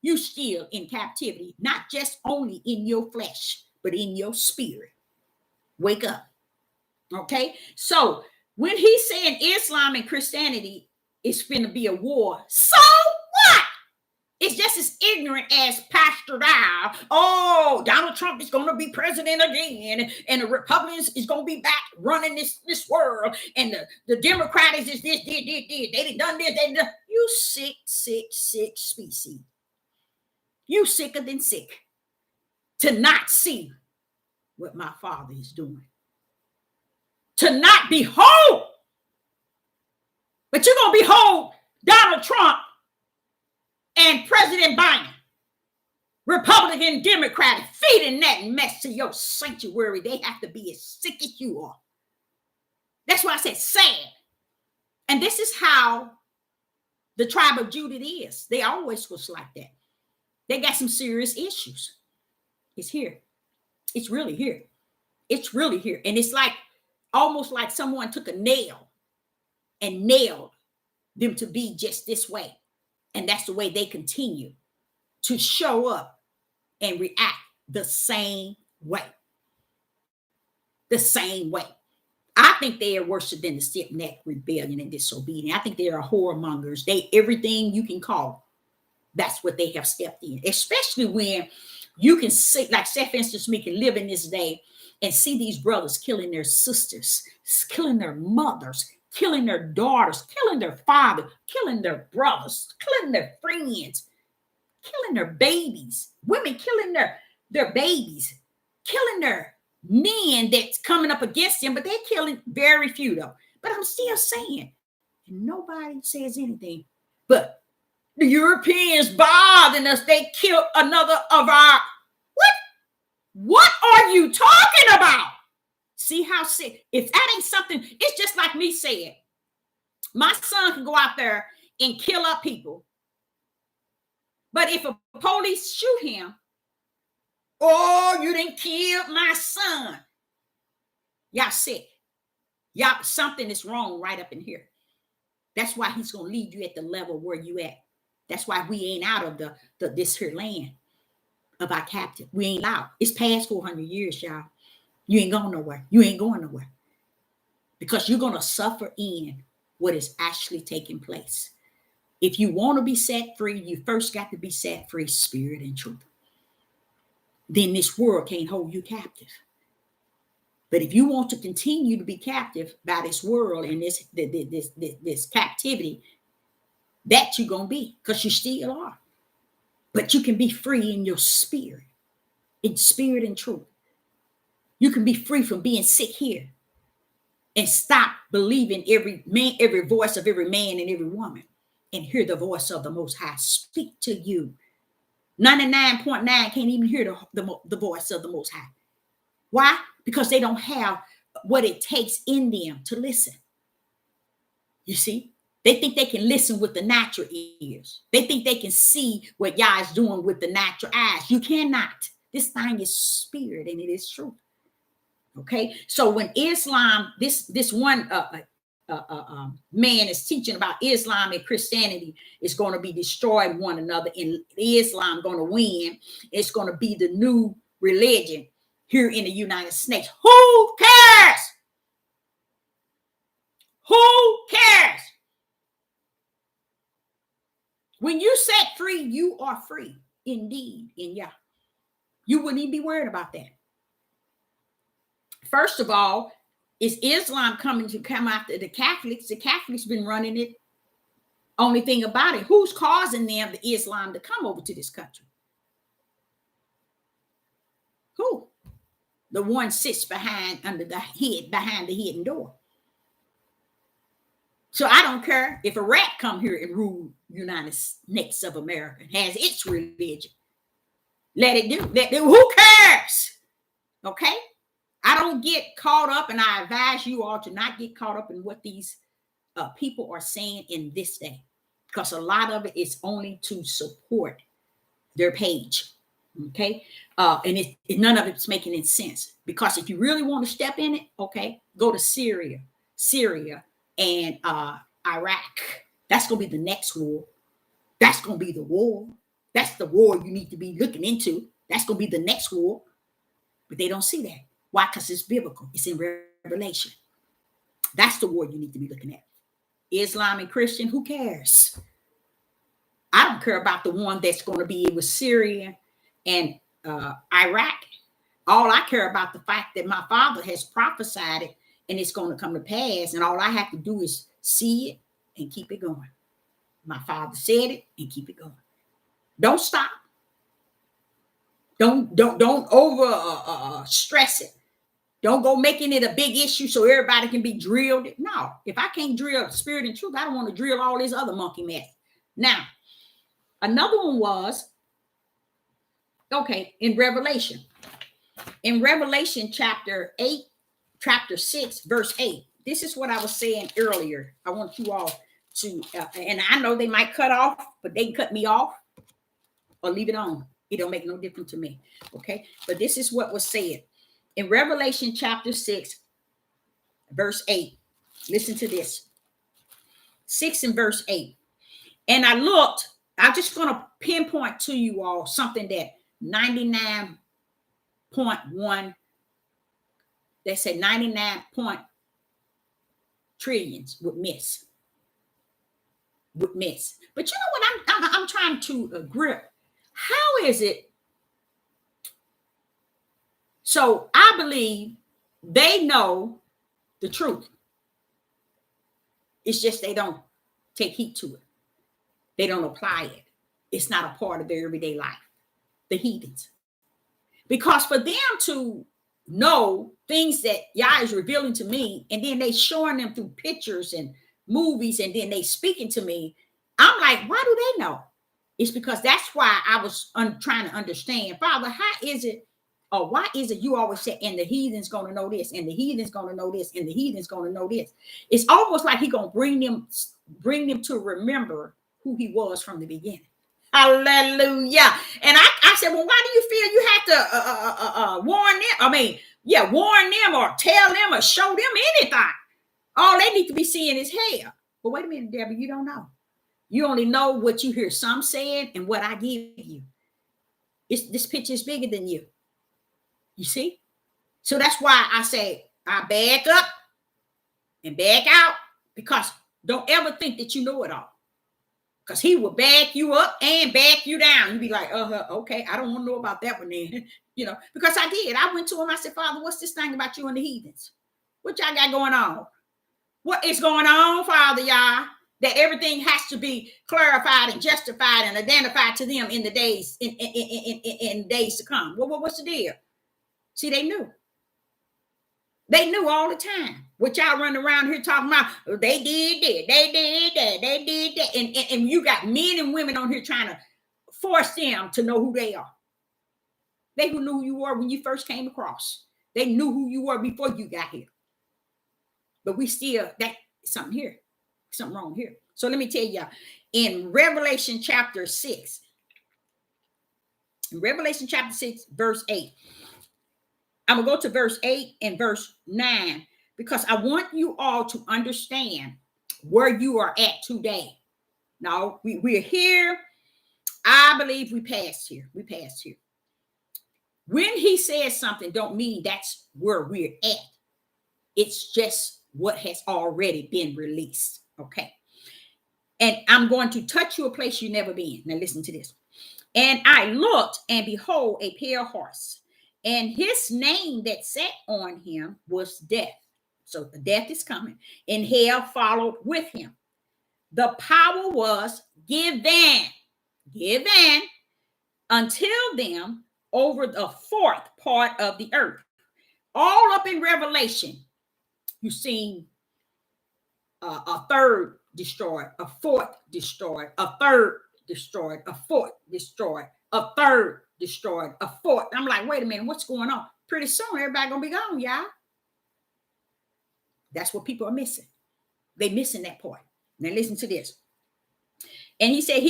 You still in captivity, not just only in your flesh, but in your spirit. Wake up. Okay? So when he's saying Islam and Christianity is finna be a war, so what? It's just as ignorant as Pastor Dow. Oh, Donald Trump is going to be president again, and the Republicans is going to be back running this world, and the Democrats is this, they done this, they done. You sick species. You sicker than sick to not see what my Father is doing. To not behold. But you're going to behold Donald Trump and President Biden, Republican, Democrat, feeding that mess to your sanctuary. They have to be as sick as you are. That's why I said sad. And this is how the tribe of Judah is. They always was like that. They got some serious issues. It's here. It's really here. It's really here. And it's like almost like someone took a nail and nailed them to be just this way. And that's the way they continue to show up and react the same way. The same way. I think they are worse than the stiff-necked rebellion and disobedient. I think they are whoremongers. They everything you can call. That's what they have stepped in. Especially when you can see, like, say, for instance, we can live in this day and see these brothers killing their sisters, killing their mothers, killing their daughters, killing their father, killing their brothers, killing their friends, killing their babies, women killing their babies, killing men that's coming up against them, but they're killing very few though. But I'm still saying, and nobody says anything. But the Europeans bothering us, they killed another of our, what? What are you talking about? See how sick? If that ain't something, it's just like me saying, my son can go out there and kill up people. But if a police shoot him, oh, you didn't kill my son. Y'all sick. Y'all, something is wrong right up in here. That's why he's going to leave you at the level where you at. That's why we ain't out of this here land of our captive. We ain't out. It's past 400 years, y'all. You ain't going nowhere. You ain't going nowhere. Because you're going to suffer in what is actually taking place. If you want to be set free, you first got to be set free, spirit and truth. Then this world can't hold you captive. But if you want to continue to be captive by this world and this captivity, that you're going to be, because you still are. But you can be free in your spirit and truth. You can be free from being sick here and stop believing every man, every voice of every man and every woman, and hear the voice of the Most High speak to you. 99.9 can't even hear the voice of the Most High. Why? Because they don't have what it takes in them to listen. You see, they think they can listen with the natural ears. They think they can see what Yah is doing with the natural eyes. You cannot. This thing is spirit and it is truth. Okay, so when Islam, this one man is teaching about Islam and Christianity is going to be destroying one another, and Islam going to win. It's going to be the new religion here in the United States. Who cares? Who cares? When you set free, you are free indeed in Yah. You wouldn't even be worried about that. First of all, is Islam coming to come after the Catholics? The Catholics been running it. Only thing about it, who's causing them, the Islam, to come over to this country? Who? The one sits behind the hidden door. So I don't care if a rat come here and rule United States of America and has its religion. Let it do. Who cares? Okay? I don't get caught up, and I advise you all to not get caught up in what these people are saying in this day, because a lot of it is only to support their page. Okay? And none of it's making any sense, because if you really want to step in it, okay, go to Syria, and Iraq. That's going to be the next war. That's going to be the war. That's the war you need to be looking into. That's going to be the next war. But they don't see that. Why? Because it's biblical. It's in Revelation. That's the war you need to be looking at. Islam and Christian, who cares? I don't care about the one that's going to be with Syria and Iraq. All I care about the fact that my Father has prophesied it, and it's going to come to pass, and all I have to do is see it and keep it going. My Father said it, and keep it going. Don't stop. Don't over stress it. Don't go making it a big issue so everybody can be drilled. No, if I can't drill spirit and truth, I don't want to drill all this other monkey mess. Now, another one was, okay, in Revelation chapter 6, verse 8. This is what I was saying earlier. I want you all to, and I know they might cut off, but they can cut me off or leave it on. It don't make no difference to me. Okay, but this is what was said. In Revelation chapter 6, verse 8, listen to this. 6 and verse 8. And I looked, I'm just going to pinpoint to you all something that 99.1, they said 99 point trillions would miss. But you know what I'm trying to grip? How is it? So I believe they know the truth. It's just they don't take heed to it. They don't apply it. It's not a part of their everyday life. The heathens. Because for them to know things that Yah is revealing to me, and then they showing them through pictures and movies, and then they speaking to me, I'm like, why do they know? It's because that's why I was trying to understand, Father, how is it, or why is it you always say, and the heathen's going to know this, and the heathen's going to know this, and the heathen's going to know this? It's almost like he going to bring them to remember who he was from the beginning. Hallelujah. And I said, well, why do you feel you have to warn them? I mean, yeah, warn them or tell them or show them anything. All they need to be seeing is hell. But wait a minute, Deborah, you don't know. You only know what you hear some saying and what I give you. This picture is bigger than you. You see? So that's why I say I back up and back out, because don't ever think that you know it all. Because he will back you up and back you down. You be like, okay, I don't want to know about that one then. Because I did. I went to him. I said, Father, what's this thing about you and the heathens? What y'all got going on? What is going on, Father, y'all? That everything has to be clarified and justified and identified to them in the days in days to come. What's the deal? See, they knew. They knew all the time. What y'all running around here talking about, they did that, they did that, they did that. And you got men and women on here trying to force them to know who they are. They who knew who you were when you first came across. They knew who you were before you got here. But we still, that's something here. Something wrong here. So let me tell y'all, in Revelation chapter 6, verse 8, I'm going to go to verse 8 and verse 9, because I want you all to understand where you are at today. Now, we're here. I believe we passed here. When he says something, don't mean that's where we're at. It's just what has already been released. Okay. And I'm going to touch you a place you've never been. Now listen to this. And I looked, and behold, a pale horse, and his name that sat on him was Death. So the death is coming, and hell followed with him. The power was given until them over the fourth part of the earth. All up in Revelation, you've seen a third destroyed, a fourth destroyed, a third destroyed, a fourth destroyed, a third destroyed, a fourth. I'm like, wait a minute, what's going on? Pretty soon, everybody gonna be gone, y'all. That's what people are missing. They missing that part. Now listen to this. And he said,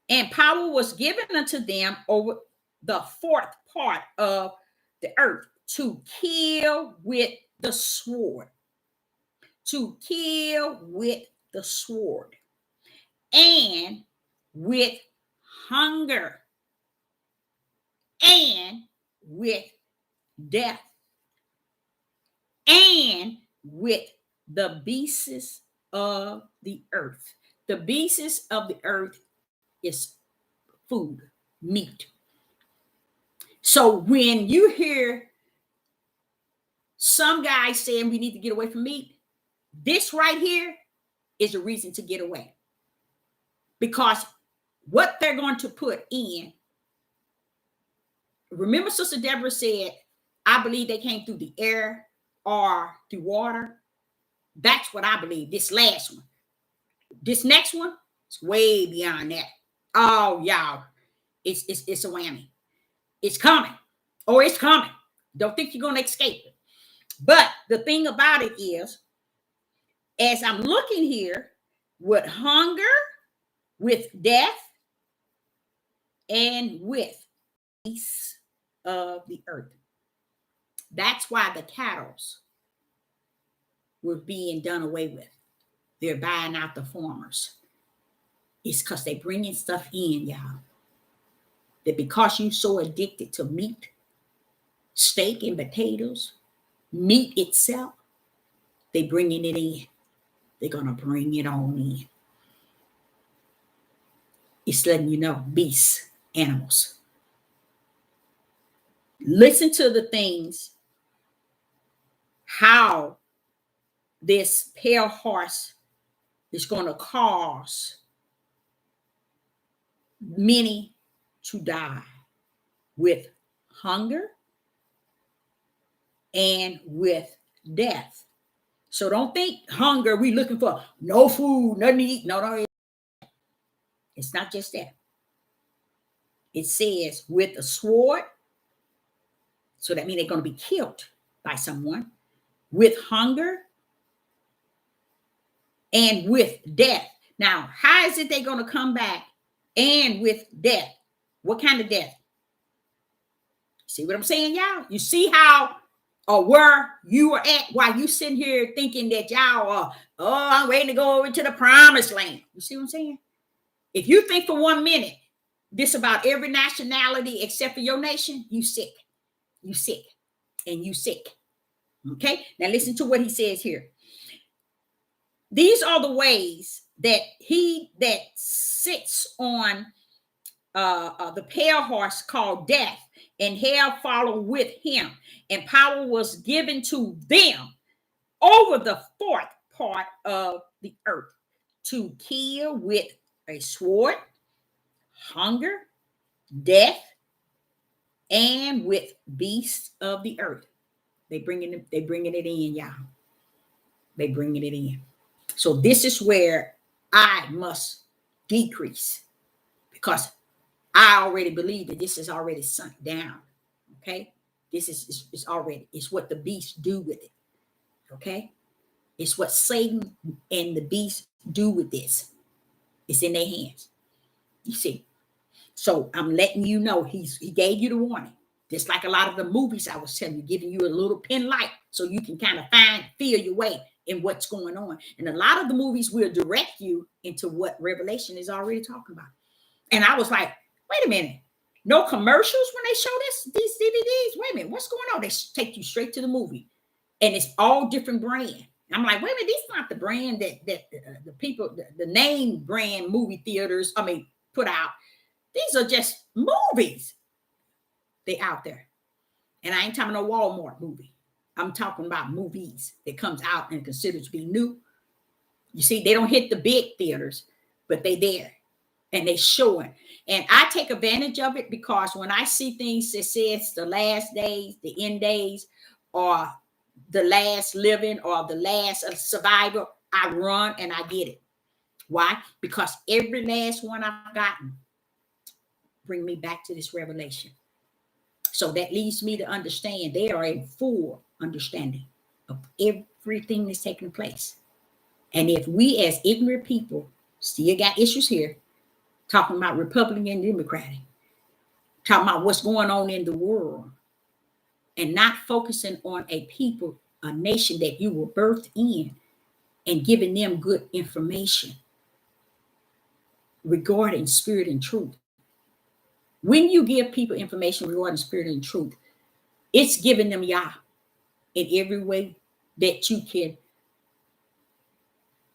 and power was given unto them over the fourth part of the earth to kill with the sword. To kill with the sword, and with hunger, and with death, and with the beasts of the earth. The beasts of the earth is food, meat. So when you hear some guys saying we need to get away from meat, this right here is a reason to get away. Because what they're going to put in, remember Sister Deborah said, I believe they came through the air or through water. That's what I believe, this last one. This next one is way beyond that. Oh, y'all, it's a whammy. It's coming. Oh, it's coming. Don't think you're going to escape it. But the thing about it is, as I'm looking here, with hunger, with death, and with beasts of the earth. That's why the cattle were being done away with. They're buying out the farmers. It's because they're bringing stuff in, y'all. That because you're so addicted to meat, steak and potatoes, meat itself, they're bringing it in. They're going to bring it on in. It's letting you know, beasts, animals. Listen to the things, how this pale horse is going to cause many to die with hunger, and with death. So don't think hunger, we looking for no food, nothing to eat. No, no, it's not just that. It says with a sword, so that means they're going to be killed by someone, with hunger and with death. Now, how is it they're going to come back and with death? What kind of death? See what I'm saying, y'all? You see how or where you are at while you sitting here thinking that y'all are, oh, I'm waiting to go over to the promised land. You see what I'm saying? If you think for 1 minute this about every nationality except for your nation, you sick. You sick. And you sick. Okay? Now listen to what he says here. These are the ways that he that sits on the pale horse called death, and hell followed with him, and power was given to them over the fourth part of the earth to kill with a sword, hunger, death, and with beasts of the earth. They bringing it in, y'all. They bringing it in. So this is where I must decrease, because I already believe that this is already sunk down. Okay, this is already, it's what the beasts do with it. Okay, it's what Satan and the beast do with this. It's in their hands. You see. So I'm letting you know he gave you the warning. Just like a lot of the movies I was telling you, giving you a little pin light so you can kind of feel your way in what's going on. And a lot of the movies will direct you into what Revelation is already talking about. And I was like, wait a minute. No commercials when they show these DVDs? Wait a minute, what's going on? They take you straight to the movie. And it's all different brand. I'm like, wait a minute, this is not the brand that the people, the name brand movie theaters, put out. These are just movies. They out there. And I ain't talking no Walmart movie. I'm talking about movies that comes out and considered to be new. You see, they don't hit the big theaters, but they there. And they showing. And I take advantage of it, because when I see things that says the last days, the end days, or the last living, or the last survivor, I run and I get it. Why? Because every last one I've gotten bring me back to this revelation. So that leads me to understand they are in full understanding of everything that's taking place. And if we as ignorant people still got issues here, talking about Republican and Democratic, talking about what's going on in the world, and not focusing on a people, a nation that you were birthed in, and giving them good information regarding spirit and truth. When you give people information regarding spirit and truth, it's giving them Yah in every way that you can,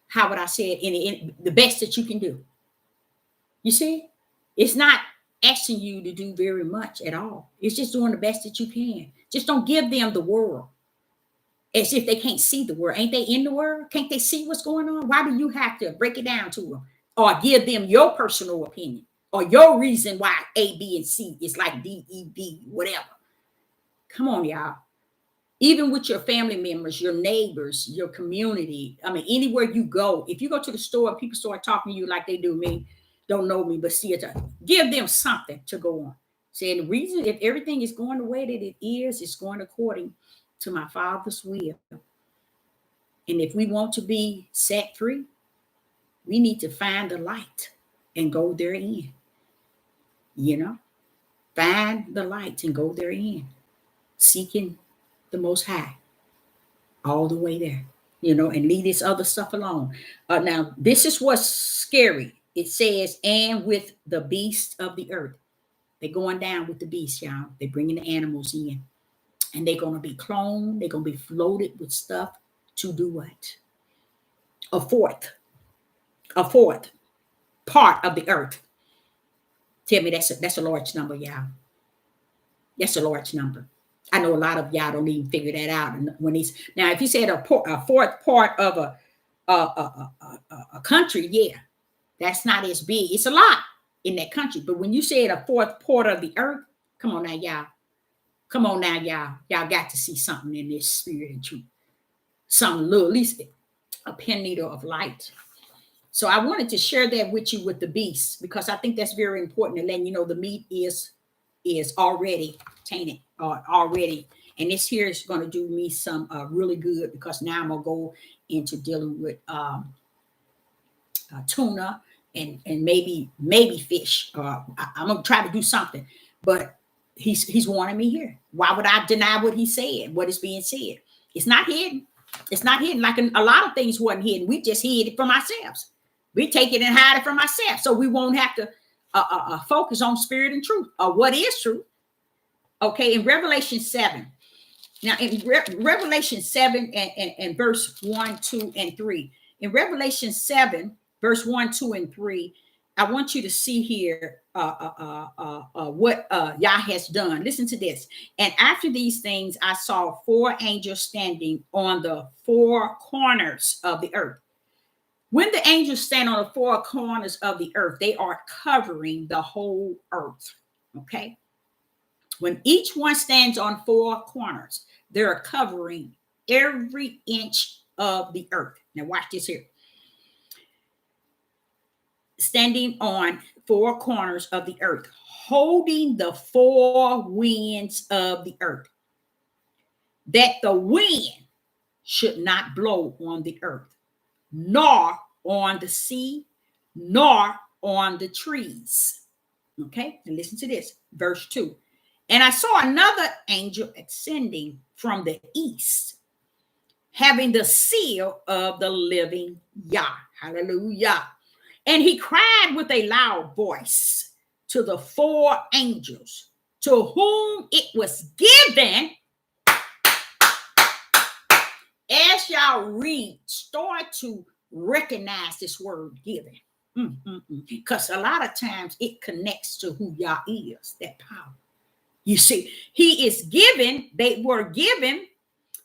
how would I say it, in the best that you can do. You see, it's not asking you to do very much at all. It's just doing the best that you can. Just don't give them the world as if they can't see the world. Ain't they in the world? Can't they see what's going on? Why do you have to break it down to them or give them your personal opinion or your reason why A, B, and C is like D, E, B, whatever? Come on, y'all. Even with your family members, your neighbors, your community. Anywhere you go, if you go to the store and people start talking to you like they do me, don't know me, but see it, give them something to go on. Saying the reason, if everything is going the way that it is, it's going according to my Father's will. And if we want to be set free, we need to find the light and go therein. Find the light and go therein, seeking the Most High all the way there, and leave this other stuff alone. Now, this is what's scary. It says, and with the beasts of the earth. They're going down with the beasts, y'all. They're bringing the animals in. And they're going to be cloned. They're going to be floated with stuff to do what? A fourth part of the earth. Tell me that's a large number, y'all. That's a large number. I know a lot of y'all don't even figure that out. And now, if you said a fourth part of a country, yeah, that's not as big. It's a lot in that country. But when you said a fourth part of the earth, come on now, y'all. Come on now, y'all. Y'all got to see something in this spirit and truth. Some little, at least a pin needle of light. So I wanted to share that with you with the beast, because I think that's very important, to letting you know the meat is already tainted or already. And this here is going to do me some really good, because now I'm going to go into dealing with tuna and maybe fish. I'm going to try to do something, but he's warning me here. Why would I deny what he said, what is being said? It's not hidden. It's not hidden. Like a lot of things wasn't hidden. We just hid it from ourselves. We take it and hide it from ourselves, so we won't have to focus on spirit and truth, or what is truth. Okay, in Revelation 7. Now, in Revelation 7 and verse 1, 2, and 3. In Revelation 7, verse 1, 2, and 3, I want you to see here what Yah has done. Listen to this. And after these things, I saw 4 angels standing on the 4 corners of the earth. When the angels stand on the 4 corners of the earth, they are covering the whole earth. Okay? When each one stands on 4 corners, they're covering every inch of the earth. Now watch this here. Standing on 4 corners of the earth, holding the 4 winds of the earth, that the wind should not blow on the earth, nor on the sea, nor on the trees. Okay, and listen to this, verse 2. And I saw another angel ascending from the east, having the seal of the living Yah. Hallelujah. And he cried with a loud voice to the 4 angels to whom it was given. As y'all read, start to recognize this word given. Because a lot of times it connects to who Yah is, that power. You see, he is given, they were given,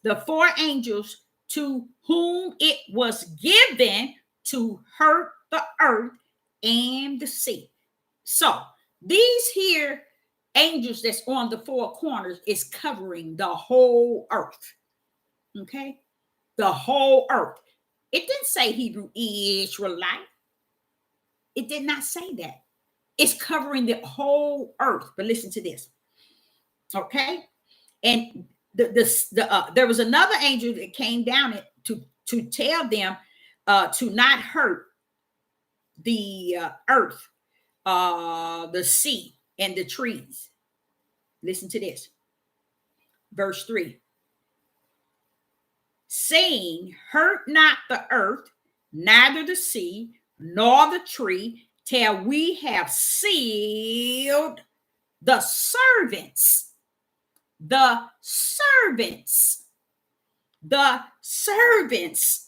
the 4 angels to whom it was given to hurt the earth and the sea. So these here angels that's on the 4 corners is covering the whole earth. Okay? The whole earth. It didn't say Hebrew Israelite. It did not say that. It's covering the whole earth. But listen to this. Okay? And there was another angel that came down to tell them to not hurt the earth, the sea, and the trees. Listen to this. Verse 3. Saying, hurt not the earth, neither the sea, nor the tree, till we have sealed the servants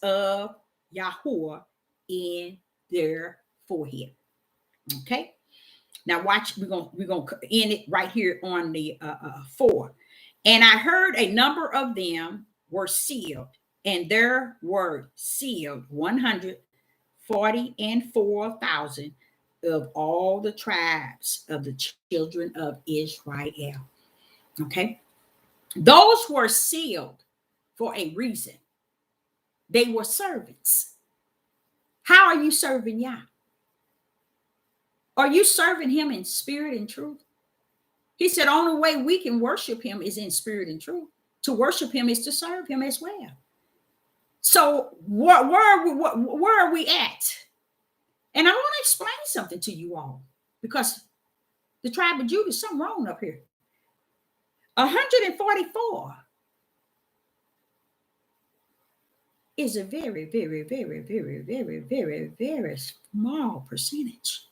of Yahuwah in their forehead. Okay. Now watch, we're gonna end it right here on the 4. And I heard a number of them were sealed, and there were sealed 144,000 of all the tribes of the children of Israel. Okay. Those were sealed for a reason. They were servants. How are you serving Yah? Are you serving him in spirit and truth? He said, only way we can worship him is in spirit and truth. To worship him is to serve him as well. So where are we at? And I want to explain something to you all, because the tribe of Judah, something wrong up here. 144 is a very, very, very, very, very, very, very small percentage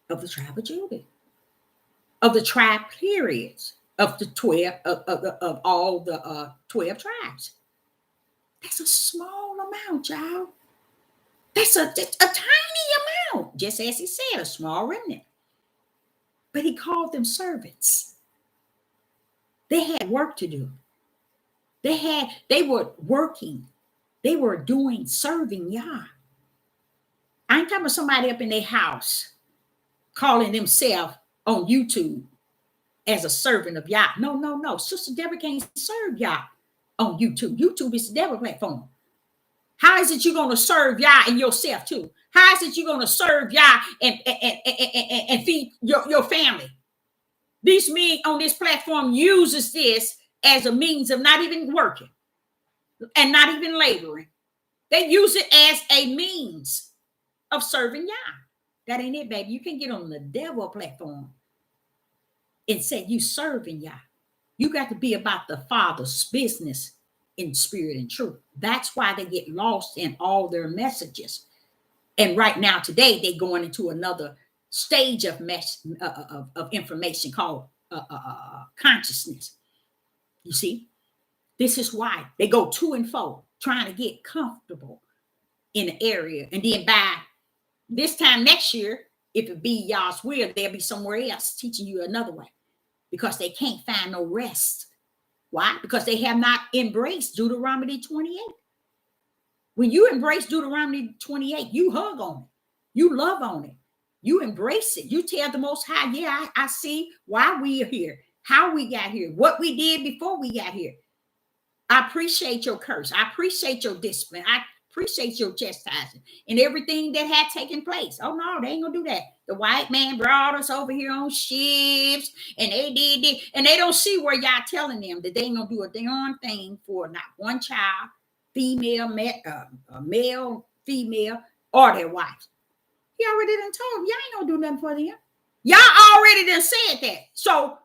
of the tribe of Judah, of the tribe periods, of the 12 of all the 12 tribes. That's a small amount, y'all. That's a tiny amount, just as he said, a small remnant. But he called them servants. They had work to do. They were working. They were doing, serving Yah. I ain't talking about somebody up in their house calling themselves on YouTube as a servant of Yah. No, no, no. Sister Deborah can't serve Yah on YouTube. YouTube is the devil platform. How is it you're going to serve Yah and yourself too? How is it you're going to serve Yah and feed your family? These men on this platform uses this as a means of not even working and not even laboring. They use it as a means of serving Yah. That ain't it, baby. You can get on the devil platform and say you serving Yah. You got to be about the Father's business in spirit and truth. That's why they get lost in all their messages. And right now, today, they're going into another stage of information called consciousness. You see, this is why they go to and fro, trying to get comfortable in an area. And then by this time next year, if it be y'all's will, they'll be somewhere else teaching you another way, because they can't find no rest. Why? Because they have not embraced Deuteronomy 28. When you embrace Deuteronomy 28, you hug on it. You love on it. You embrace it. You tell the Most High, yeah, I see why we are here, how we got here, what we did before we got here. I appreciate your curse. I appreciate your discipline. I appreciate your chastising and everything that had taken place. Oh, no, they ain't going to do that. The white man brought us over here on ships, and they did. And they don't see where y'all telling them that they ain't going to do a darn thing for not one child, female, male, female, or their wives. He already done told them, y'all ain't going to do nothing for them. Y'all already done said that. So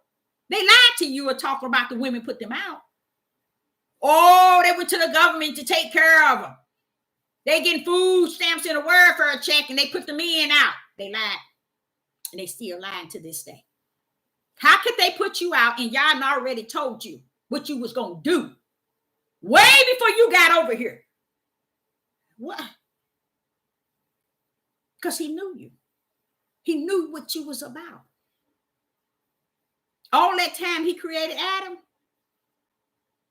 they lied to you or talking about the women put them out. Oh, they went to the government to take care of them. They getting food stamps and a welfare check, and they put the men out. They lied. And they still lying to this day. How could they put you out and y'all already told you what you was going to do way before you got over here? What? Because he knew you. He knew what you was about. All that time he created Adam,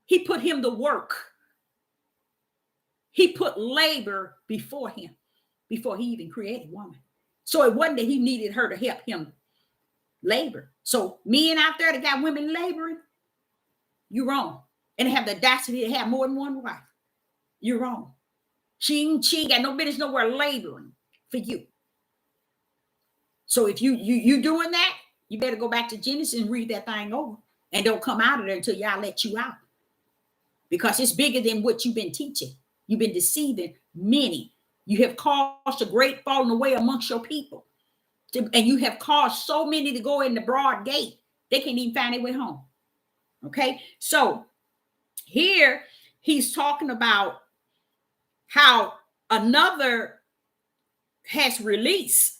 he put him to work. He put labor before him, before he even created woman. So it wasn't that he needed her to help him labor. So men out there that got women laboring, you're wrong. And they have the audacity to have more than one wife. You're wrong. She ain't got no business nowhere laboring for you. So if you doing that, you better go back to Genesis and read that thing over. And don't come out of there until y'all let you out. Because it's bigger than what you've been teaching. You've been deceiving many. You have caused a great falling away amongst your people. And you have caused so many to go in the broad gate. They can't even find their way home. Okay? So here he's talking about how another has released.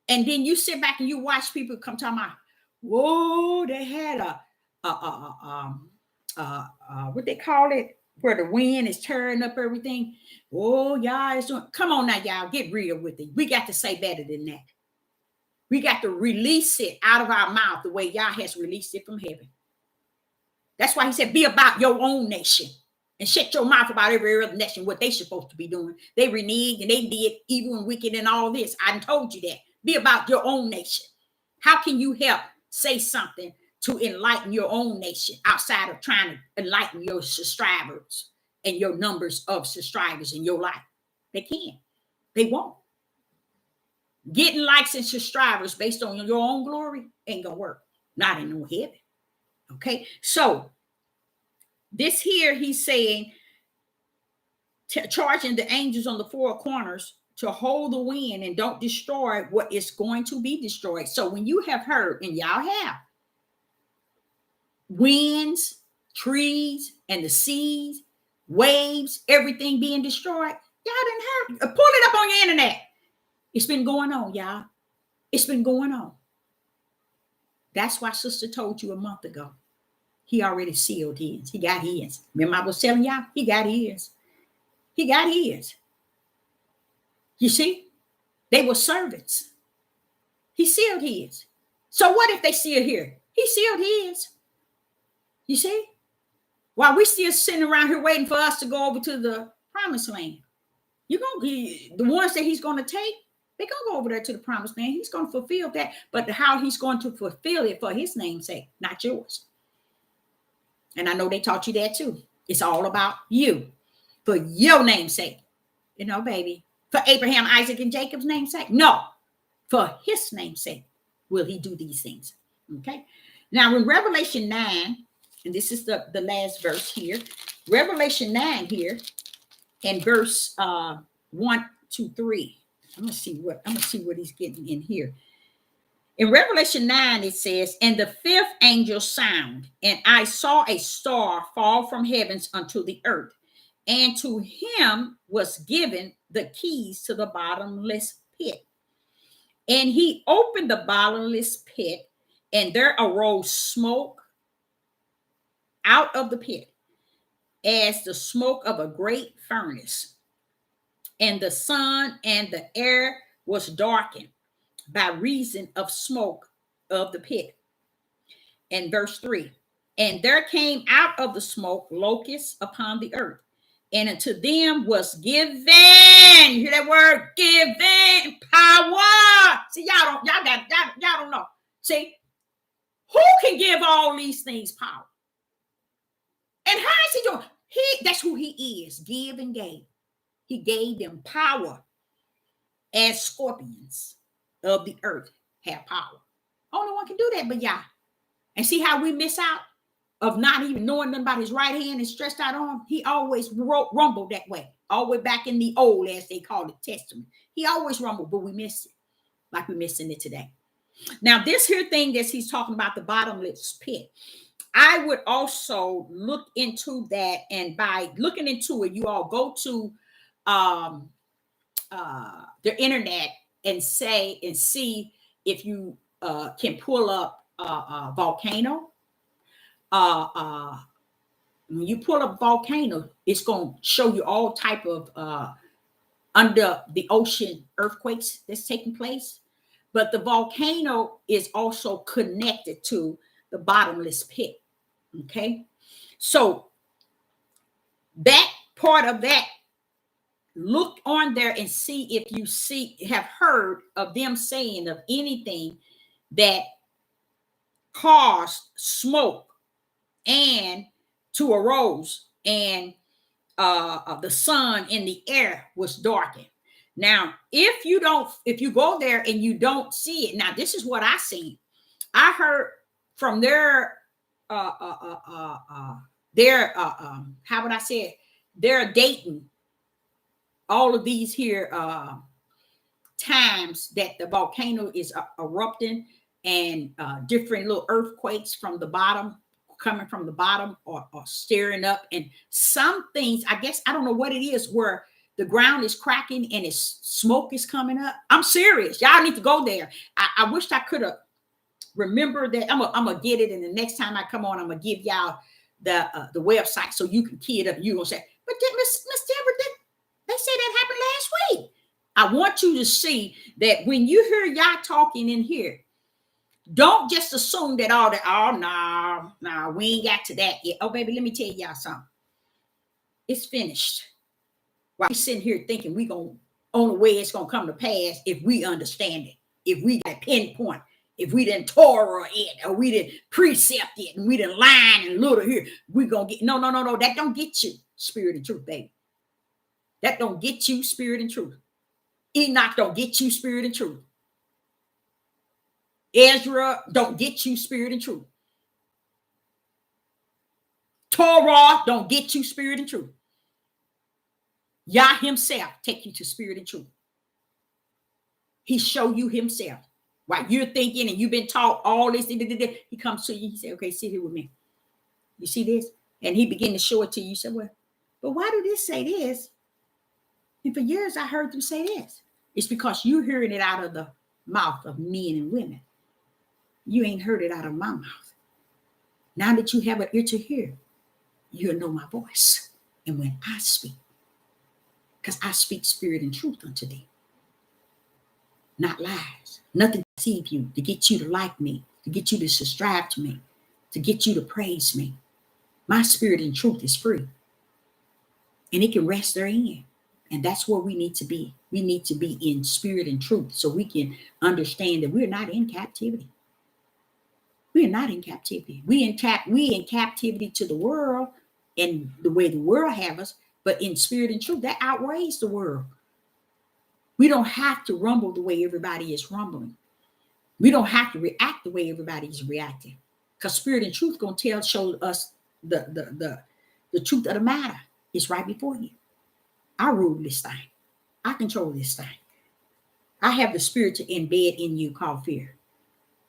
And then you sit back and you watch people come talking about, whoa, they had what they call it, where the wind is tearing up everything. Oh, y'all is doing. Come on now, y'all, get real with it. We got to say better than that. We got to release it out of our mouth the way Yah has released it from heaven. That's why he said, be about your own nation and shut your mouth about every other nation, what they supposed to be doing. They reneged and they did evil and wicked and all this. I told you that. Be about your own nation. How can you help say something to enlighten your own nation outside of trying to enlighten your subscribers and your numbers of subscribers in your life? They can't. They won't. Getting likes and subscribers based on your own glory ain't gonna work. Not in no heaven. Okay, so this here he's saying, charging the angels on the four corners to hold the wind and don't destroy what is going to be destroyed. So when you have heard, and y'all have, winds, trees, and the seas, waves, everything being destroyed, y'all didn't hear. Pull it up on your internet. It's been going on, y'all. It's been going on. That's why Sister told you a month ago. He already sealed his. He got his. Remember I was telling y'all? He got his. He got his. You see? They were servants. He sealed his. So what if they still here? He sealed his. You see? While we still sitting around here waiting for us to go over to the promised land. You're going to be the ones that he's going to take. They're going to go over there to the promised land. He's going to fulfill that. But how he's going to fulfill it for his name's sake, not yours. And I know they taught you that too. It's all about you, for your name's sake. You know, baby, for Abraham, Isaac, and Jacob's name's sake. No, for his name's sake will he do these things. Okay. Now in Revelation 9, and this is the last verse here, Revelation 9 here, and verse 1 to 3. I'm gonna see what he's getting in here. In Revelation 9, it says, and the fifth angel sound, and I saw a star fall from heavens unto the earth, and to him was given the keys to the bottomless pit. And he opened the bottomless pit, and there arose smoke out of the pit, as the smoke of a great furnace. And the sun and the air was darkened by reason of smoke of the pit. And verse 3, and there came out of the smoke locusts upon the earth, and unto them was given, you hear that word, given power. See, y'all don't know. See, who can give all these things power? And how is he doing? That's who he is. Give and gave. He gave them power, as scorpions of the earth have power. Only one can do that but Yah. And see how we miss out of not even knowing nothing about his right hand and stretched out arm? He always rumbled that way. All the way back in the old, as they called it, Testament. He always rumbled, but we missed it. Like we're missing it today. Now, this here thing that he's talking about, the bottomless pit, I would also look into that. And by looking into it, you all go to the internet and see if you can pull up a volcano. When you pull up volcano, it's going to show you all type of under the ocean earthquakes that's taking place. But the volcano is also connected to the bottomless pit. Okay, so that part of that, look on there and see if you have heard of them saying of anything that caused smoke and to arose, and the sun in the air was darkened. Now, if you go there and you don't see it, now this is what I seen. I heard from their how would I say it? They're dating all of these here times that the volcano is erupting, and different little earthquakes from the bottom, coming from the bottom, or stirring up. And some things, I guess, I don't know what it is, where the ground is cracking and it's smoke is coming up. I'm serious. Y'all need to go there. I wished I could have remembered that. I'm gonna get it, and the next time I come on, I'm gonna give y'all the website so you can key it up. You're gonna say, but Miss Deborah, they say that happened last week. I want you to see that when you hear y'all talking in here, don't just assume that no, we ain't got to that yet. Oh, baby, let me tell y'all something. It's finished. While we sitting here thinking we gonna on the way it's gonna come to pass, if we understand it, if we got pinpoint, if we didn't Torah it, or we didn't precept it, and we didn't line and little here, we gonna get no. That don't get you spirit and truth, baby. That don't get you spirit and truth. Enoch don't get you spirit and truth. Ezra don't get you spirit and truth. Torah don't get you spirit and truth. Yah himself take you to spirit and truth. He show you himself. While you're thinking and you've been taught all this, he comes to you. He said, okay, sit here with me. You see this? And he began to show it to you. You said, well, but why do this say this? And for years, I heard them say this. It's because you're hearing it out of the mouth of men and women. You ain't heard it out of my mouth. Now that you have an ear to hear, you'll know my voice. And when I speak, because I speak spirit and truth unto thee, not lies, nothing to deceive you, to get you to like me, to get you to subscribe to me, to get you to praise me. My spirit and truth is free, and it can rest therein. And that's where we need to be. We need to be in spirit and truth so we can understand that we're not in captivity. We are not in captivity. We in captivity to the world and the way the world have us, but in spirit and truth, that outweighs the world. We don't have to rumble the way everybody is rumbling. We don't have to react the way everybody is reacting. Because spirit and truth gonna show us the truth of the matter. It's right before you. I rule this thing. I control this thing. I have the spirit to embed in you called fear.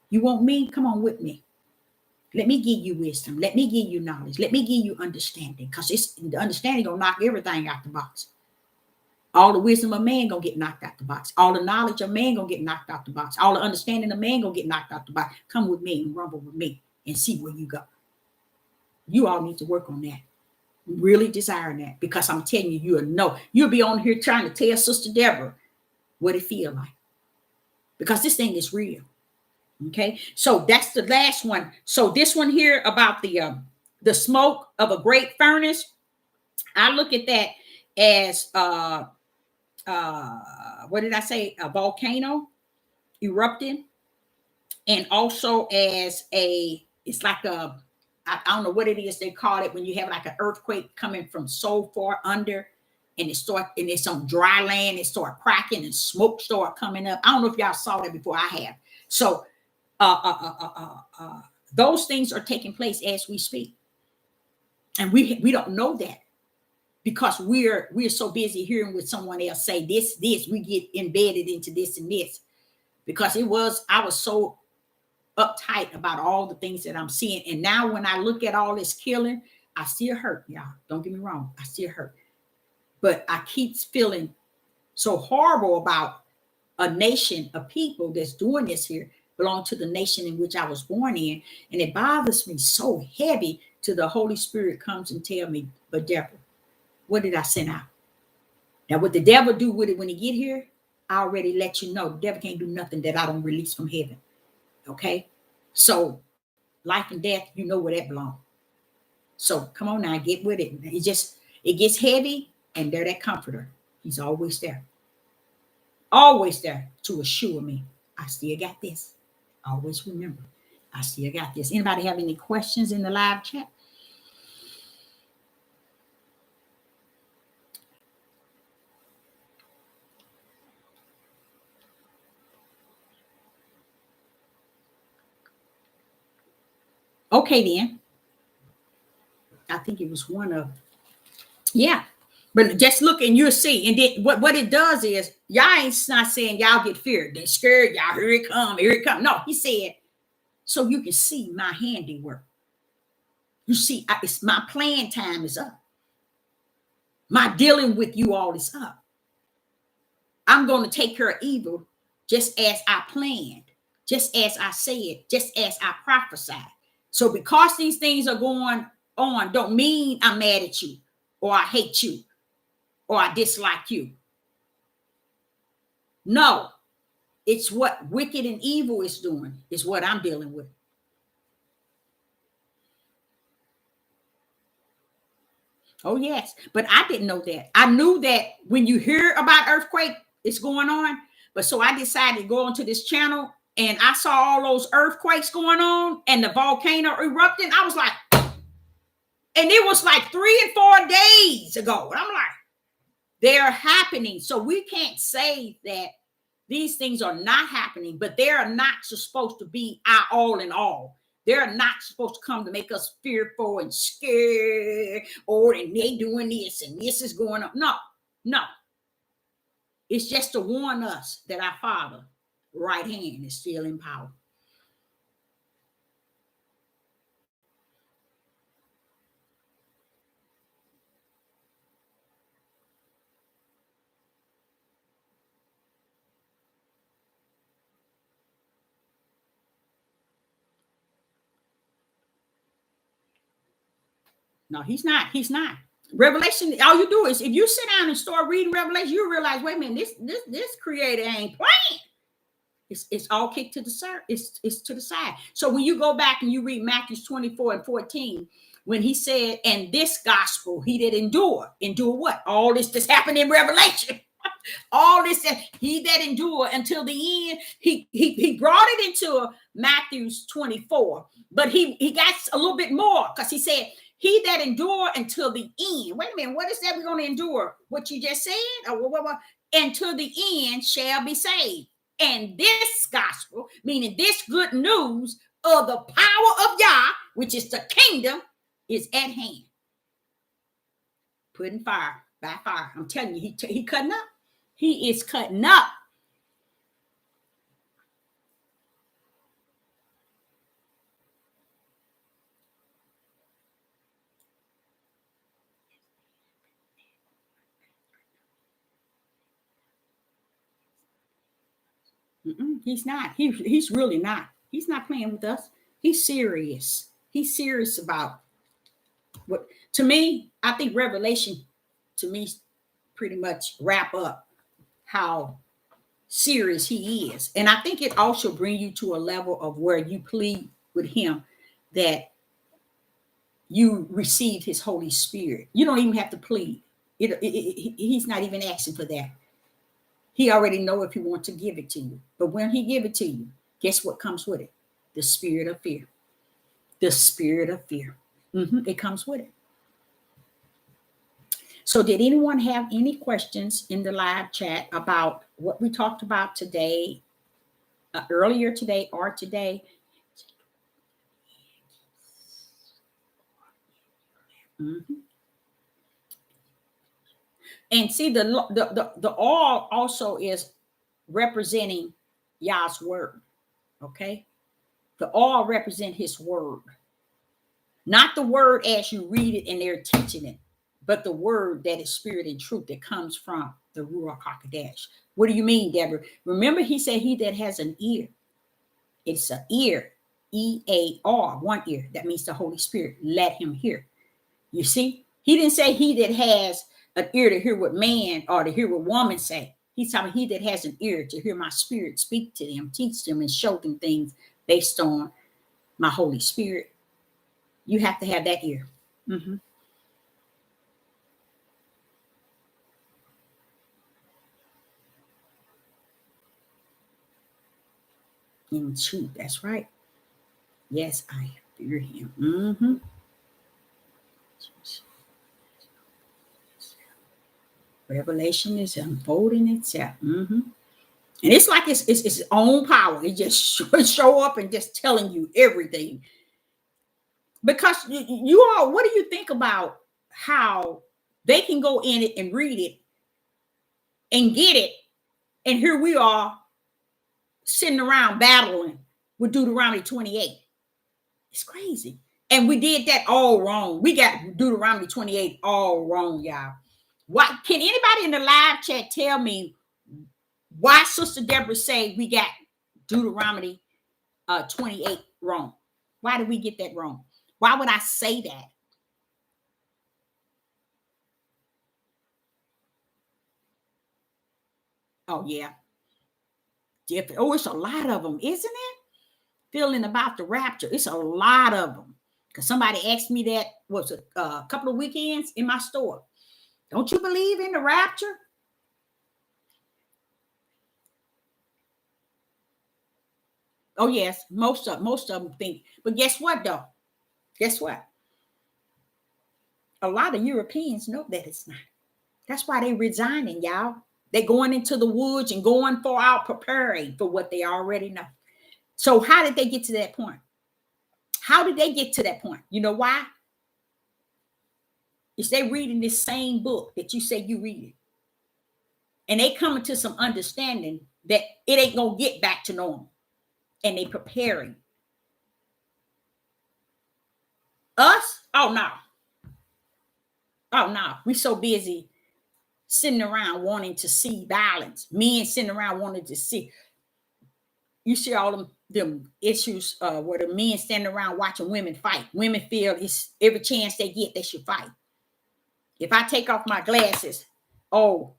You want me? Come on with me. Let me give you wisdom. Let me give you knowledge. Let me give you understanding. Because the understanding gonna knock everything out the box. All the wisdom of man gonna get knocked out the box. All the knowledge of man gonna get knocked out the box. All the understanding of man gonna get knocked out the box. Come with me and rumble with me and see where you go. You all need to work on that. Really desire that, because I'm telling you, you'll know. You'll be on here trying to tell Sister Deborah what it feel like, because this thing is real. Okay, so that's the last one. So this one here about the smoke of a great furnace, I look at that as what did I say? A volcano erupting, and also as it's like I don't know what it is they call it when you have like an earthquake coming from so far under, and it's on dry land, it start cracking and smoke start coming up. I don't know if y'all saw that before. I have. So those things are taking place as we speak, and we don't know that because we're so busy hearing what someone else say. This we get embedded into this and this, because I was so uptight about all the things that I'm seeing. And now when I look at all this killing, I still hurt, y'all. Don't get me wrong. I still hurt. But I keep feeling so horrible about a nation of people that's doing this here, belong to the nation in which I was born in. And it bothers me so heavy till the Holy Spirit comes and tell me, but Deborah, what did I send out? Now, what the devil do with it when he get here, I already let you know. The devil can't do nothing that I don't release from heaven. Okay, so life and death, you know where that belongs. So come on now, get with it. It gets heavy, and they're that comforter. He's always there to assure me I still got this. Always remember, I still got this. Anybody have any questions in the live chat? Okay, then. I think it was one of, yeah. But just look and you'll see. And then what it does is, y'all ain't not saying y'all get feared. They're scared. Y'all, here it come. No, he said, so you can see my handiwork. You see, it's my plan time is up. My dealing with you all is up. I'm going to take care of evil just as I planned, just as I said, just as I prophesied. So because these things are going on, don't mean I'm mad at you, or I hate you, or I dislike you. No, it's what wicked and evil is doing is what I'm dealing with. Oh, yes. But I didn't know that. I knew that when you hear about earthquake, it's going on. But so I decided to go onto this channel, and I saw all those earthquakes going on and the volcano erupting. I was like, and it was like 3 and 4 days ago. And I'm like, they're happening. So we can't say that these things are not happening, but they are not supposed to be our all in all. They're not supposed to come to make us fearful and scared, or and they doing this and this is going on. No. It's just to warn us that our Father right hand is still in power. No, he's not. He's not. Revelation, all you do is if you sit down and start reading Revelation, you realize, wait a minute, this creator ain't playing. It's all kicked to the side. It's to the side. So when you go back and you read Matthew 24 and 14, when he said, and this gospel he did endure what? All this just happened in Revelation. All this, he that endure until the end, he brought it into Matthew's 24, but he got a little bit more, because he said, he that endure until the end. Wait a minute, what is that we're going to endure? What you just said? Or until the end shall be saved. And this gospel, meaning this good news of the power of Yah, which is the kingdom, is at hand. Putting fire by fire. I'm telling you, he cutting up. He is cutting up. He's not. He's really not. He's not playing with us. He's serious. He's serious about what, to me, I think Revelation, to me, pretty much wrap up how serious he is. And I think it also brings you to a level of where you plead with him that you receive his Holy Spirit. You don't even have to plead. He's not even asking for that. He already know if he wants to give it to you. But when he give it to you, guess what comes with it? The spirit of fear. The spirit of fear. It comes with it. So did anyone have any questions in the live chat about what we talked about today, earlier today or today? And see, the all also is representing Yah's word. Okay? The all represent his word. Not the word as you read it and they're teaching it, but the word that is spirit and truth that comes from the Ruach HaKodesh. What do you mean, Deborah? Remember, he said, he that has an ear. It's an ear, E-A-R, one ear. That means the Holy Spirit. Let him hear. You see? He didn't say he that has an ear to hear what man or to hear what woman say. He's talking he that has an ear to hear my spirit speak to them, teach them, and show them things based on my Holy Spirit. You have to have that ear. In truth, that's right. Yes, I fear him. Revelation is unfolding itself. And it's like it's its own power. It just show up and just telling you everything. Because you all, what do you think about how they can go in it and read it and get it, and here we are sitting around battling with Deuteronomy 28. It's crazy. And we did that all wrong. We got Deuteronomy 28 all wrong, y'all. Why can anybody in the live chat tell me why Sister Deborah say we got Deuteronomy 28 wrong? Why did we get that wrong? Why would I say that? Oh, yeah. Oh, it's a lot of them, isn't it? Feeling about the rapture. It's a lot of them. Because somebody asked me that, was a couple of weekends in my store. Don't you believe in the rapture? Oh, yes. Most of them think. But guess what, though? Guess what? A lot of Europeans know that it's not. That's why they resigning, y'all. They're going into the woods and going far out preparing for what they already know. So how did they get to that point? How did they get to that point? You know why? Is they reading this same book that you say you read it. And they coming to some understanding that it ain't going to get back to normal. And they preparing. Us? Oh, no. Oh, no. We so busy sitting around wanting to see violence. Men sitting around wanting to see. You see all them issues where the men standing around watching women fight. Women feel it's every chance they get, they should fight. If I take off my glasses, oh,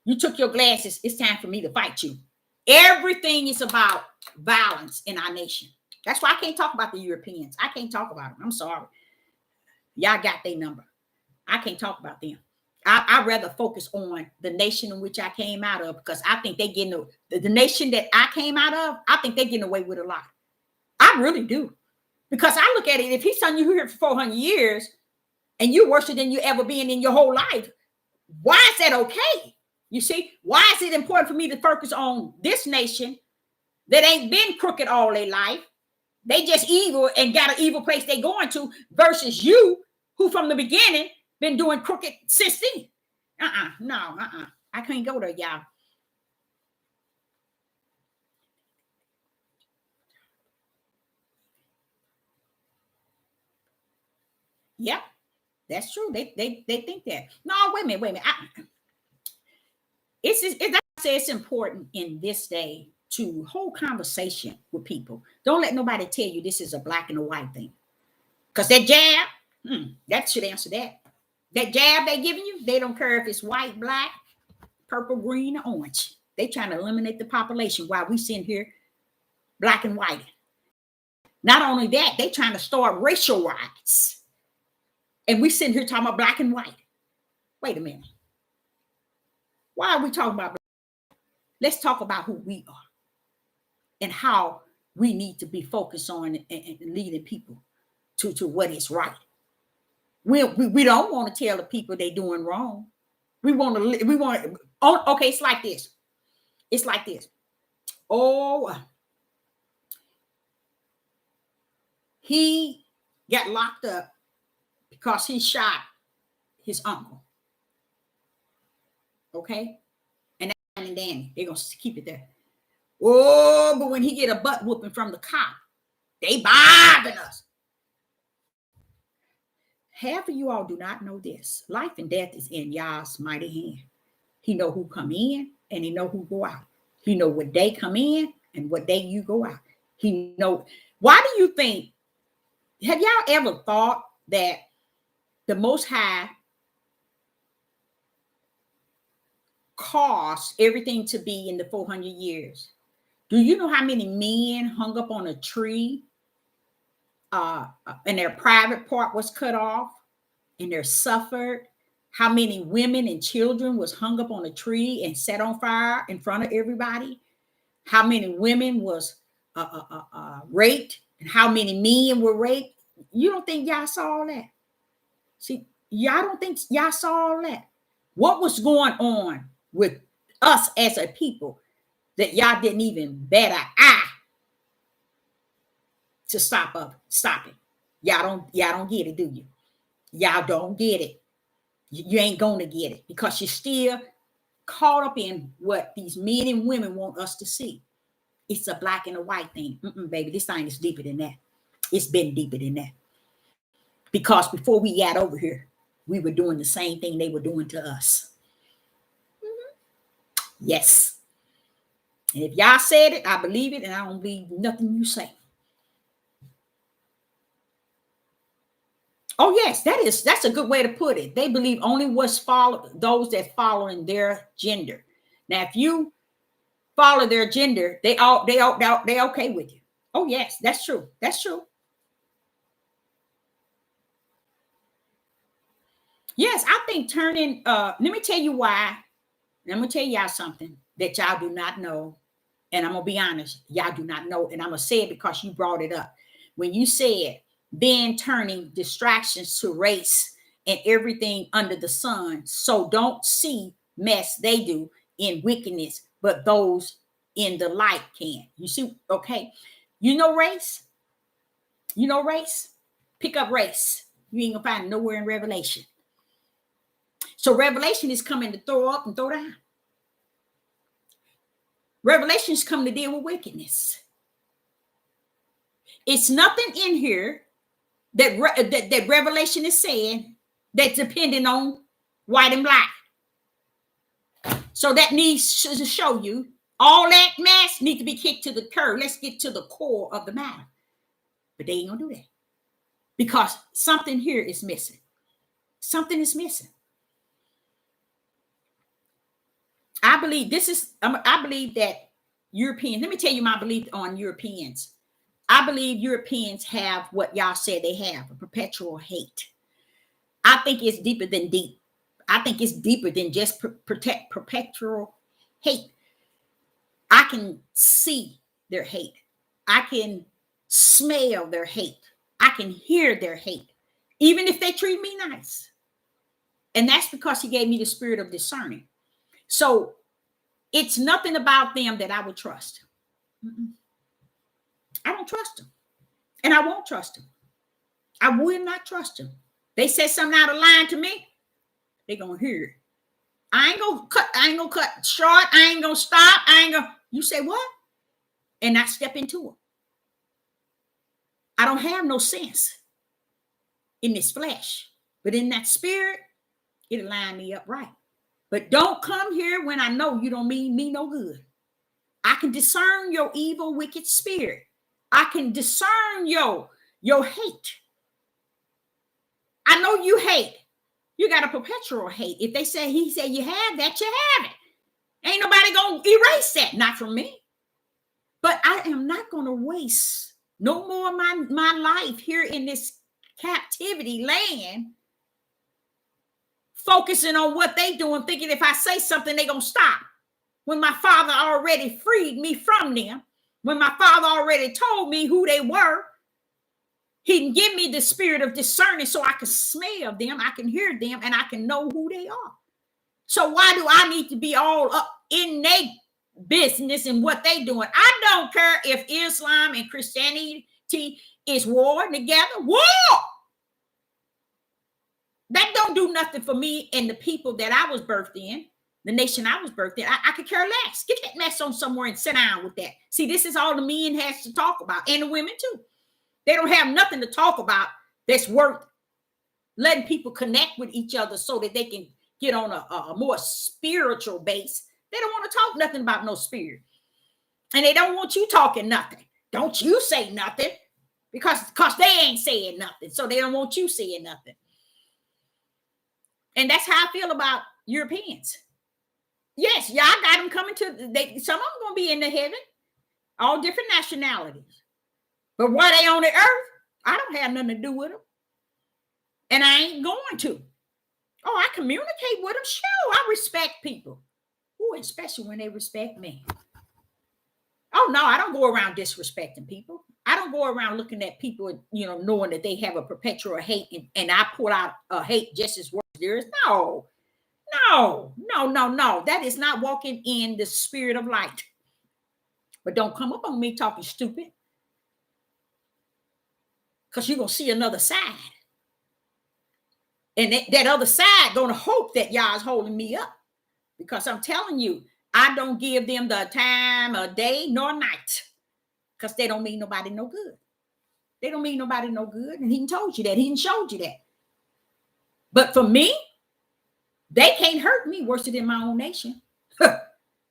you took your glasses, it's time for me to fight you. Everything is about violence in our nation. That's why I can't talk about the Europeans. I can't talk about them. I'm sorry. Y'all got their number. I can't talk about them. I'd rather focus on the nation in which I came out of, because I think they getting the nation that I came out of, I think they're getting away with a lot. I really do. Because I look at it, if he's telling you here for 400 years and you're worse than you ever been in your whole life, why is that okay? You see, why is it important for me to focus on this nation that ain't been crooked all their life? They just evil and got an evil place they going to, versus you, who from the beginning been doing crooked since then. No, I can't go there, y'all. Yep, that's true. They think that. No, wait a minute. It's important in this day to hold conversation with people. Don't let nobody tell you this is a black and a white thing. Because that jab, that should answer that. That jab they giving you, they don't care if it's white, black, purple, green, or orange. They trying to eliminate the population while we sitting here black and white. Not only that, they trying to start racial riots. And we sitting here talking about black and white. Wait a minute. Why are we talking about black? Let's talk about who we are and how we need to be focused on and leading people to what is right. We don't want to tell the people they're doing wrong. Okay, it's like this. It's like this. Oh, he got locked up because he shot his uncle. Okay? And Danny, they're going to keep it there. Oh, but when he get a butt whooping from the cop, they bothering us. Half of you all do not know this. Life and death is in y'all's mighty hand. He know who come in and he know who go out. He know what day come in and what day you go out. He know. Why do you think, have y'all ever thought that the Most High caused everything to be in the 400 years? Do you know how many men hung up on a tree and their private part was cut off and they're suffered? How many women and children was hung up on a tree and set on fire in front of everybody? How many women was raped and how many men were raped? You don't think y'all saw all that? See, y'all don't think y'all saw all that? What was going on with us as a people that y'all didn't even bat an eye to stop it? Y'all don't get it, do you? Y'all don't get it. You ain't gonna get it because you're still caught up in what these men and women want us to see. It's a black and a white thing. Baby, this thing is deeper than that. It's been deeper than that. Because before we got over here, we were doing the same thing they were doing to us. Yes. And if y'all said it, I believe it, and I don't believe nothing you say. Oh, yes, that's a good way to put it. They believe only those that follow in their gender. Now, if you follow their gender, they okay with you. Oh, yes, that's true. That's true. Yes, I think turning, let me tell you why. I'm going to tell y'all something that y'all do not know. And I'm going to be honest, y'all do not know. And I'm going to say it because you brought it up. When you said, then turning distractions to race and everything under the sun. So don't see mess they do in wickedness, but those in the light can. You see, okay. You know race? You know race? Pick up race. You ain't going to find it nowhere in Revelation. So Revelation is coming to throw up and throw down. Revelation is coming to deal with wickedness. It's nothing in here that Revelation is saying that's depending on white and black. So that needs to show you all that mess needs to be kicked to the curb. Let's get to the core of the matter. But they ain't gonna do that because something here is missing. Something is missing. I believe that Europeans, let me tell you my belief on Europeans. I believe Europeans have what y'all said they have, a perpetual hate. I think it's deeper than deep. I think it's deeper than just perpetual hate. I can see their hate. I can smell their hate. I can hear their hate, even if they treat me nice. And that's because he gave me the spirit of discerning. So it's nothing about them that I would trust. I don't trust them. And I won't trust them. I will not trust them. They said something out of line to me, they're going to hear it. I ain't gonna cut short. I ain't gonna stop. You say what? And I step into it. I don't have no sense in this flesh, but in that spirit, it'll line me up right. But don't come here when I know you don't mean me no good. I can discern your evil, wicked spirit. I can discern your hate. I know you hate. You got a perpetual hate. If they say, he said you have that, you have it. Ain't nobody gonna erase that, not from me. But I am not gonna waste no more of my life here in this captivity land, focusing on what they doing, thinking if I say something, they gonna stop. When my father already freed me from them, when my father already told me who they were, he can give me the spirit of discerning so I can smell them, I can hear them, and I can know who they are. So why do I need to be all up in their business and what they doing? I don't care if Islam and Christianity is warring together. War! That don't do nothing for me and the people that I was birthed in, the nation I was birthed in. I could care less. Get that mess on somewhere and sit down with that. See, this is all the men has to talk about, and the women too. They don't have nothing to talk about that's worth letting people connect with each other so that they can get on a more spiritual base. They don't want to talk nothing about no spirit. And they don't want you talking nothing. Don't you say nothing because they ain't saying nothing. So they don't want you saying nothing. And that's how I feel about Europeans. Yes, y'all got them coming to, some of them going to be in the heaven, all different nationalities. But why they on the earth, I don't have nothing to do with them. And I ain't going to. Oh, I communicate with them. Sure, I respect people. Ooh, especially when they respect me. Oh, no, I don't go around disrespecting people. I don't go around looking at people, knowing that they have a perpetual hate and I pull out a hate just as worse as theirs. No. That is not walking in the spirit of light. But don't come up on me talking stupid. Because you're going to see another side. And that other side going to hope that y'all's holding me up. Because I'm telling you, I don't give them the time of day nor night. Because they don't mean nobody no good. They don't mean nobody no good. And he told you that. He showed you that. But for me, they can't hurt me worse than my own nation. Because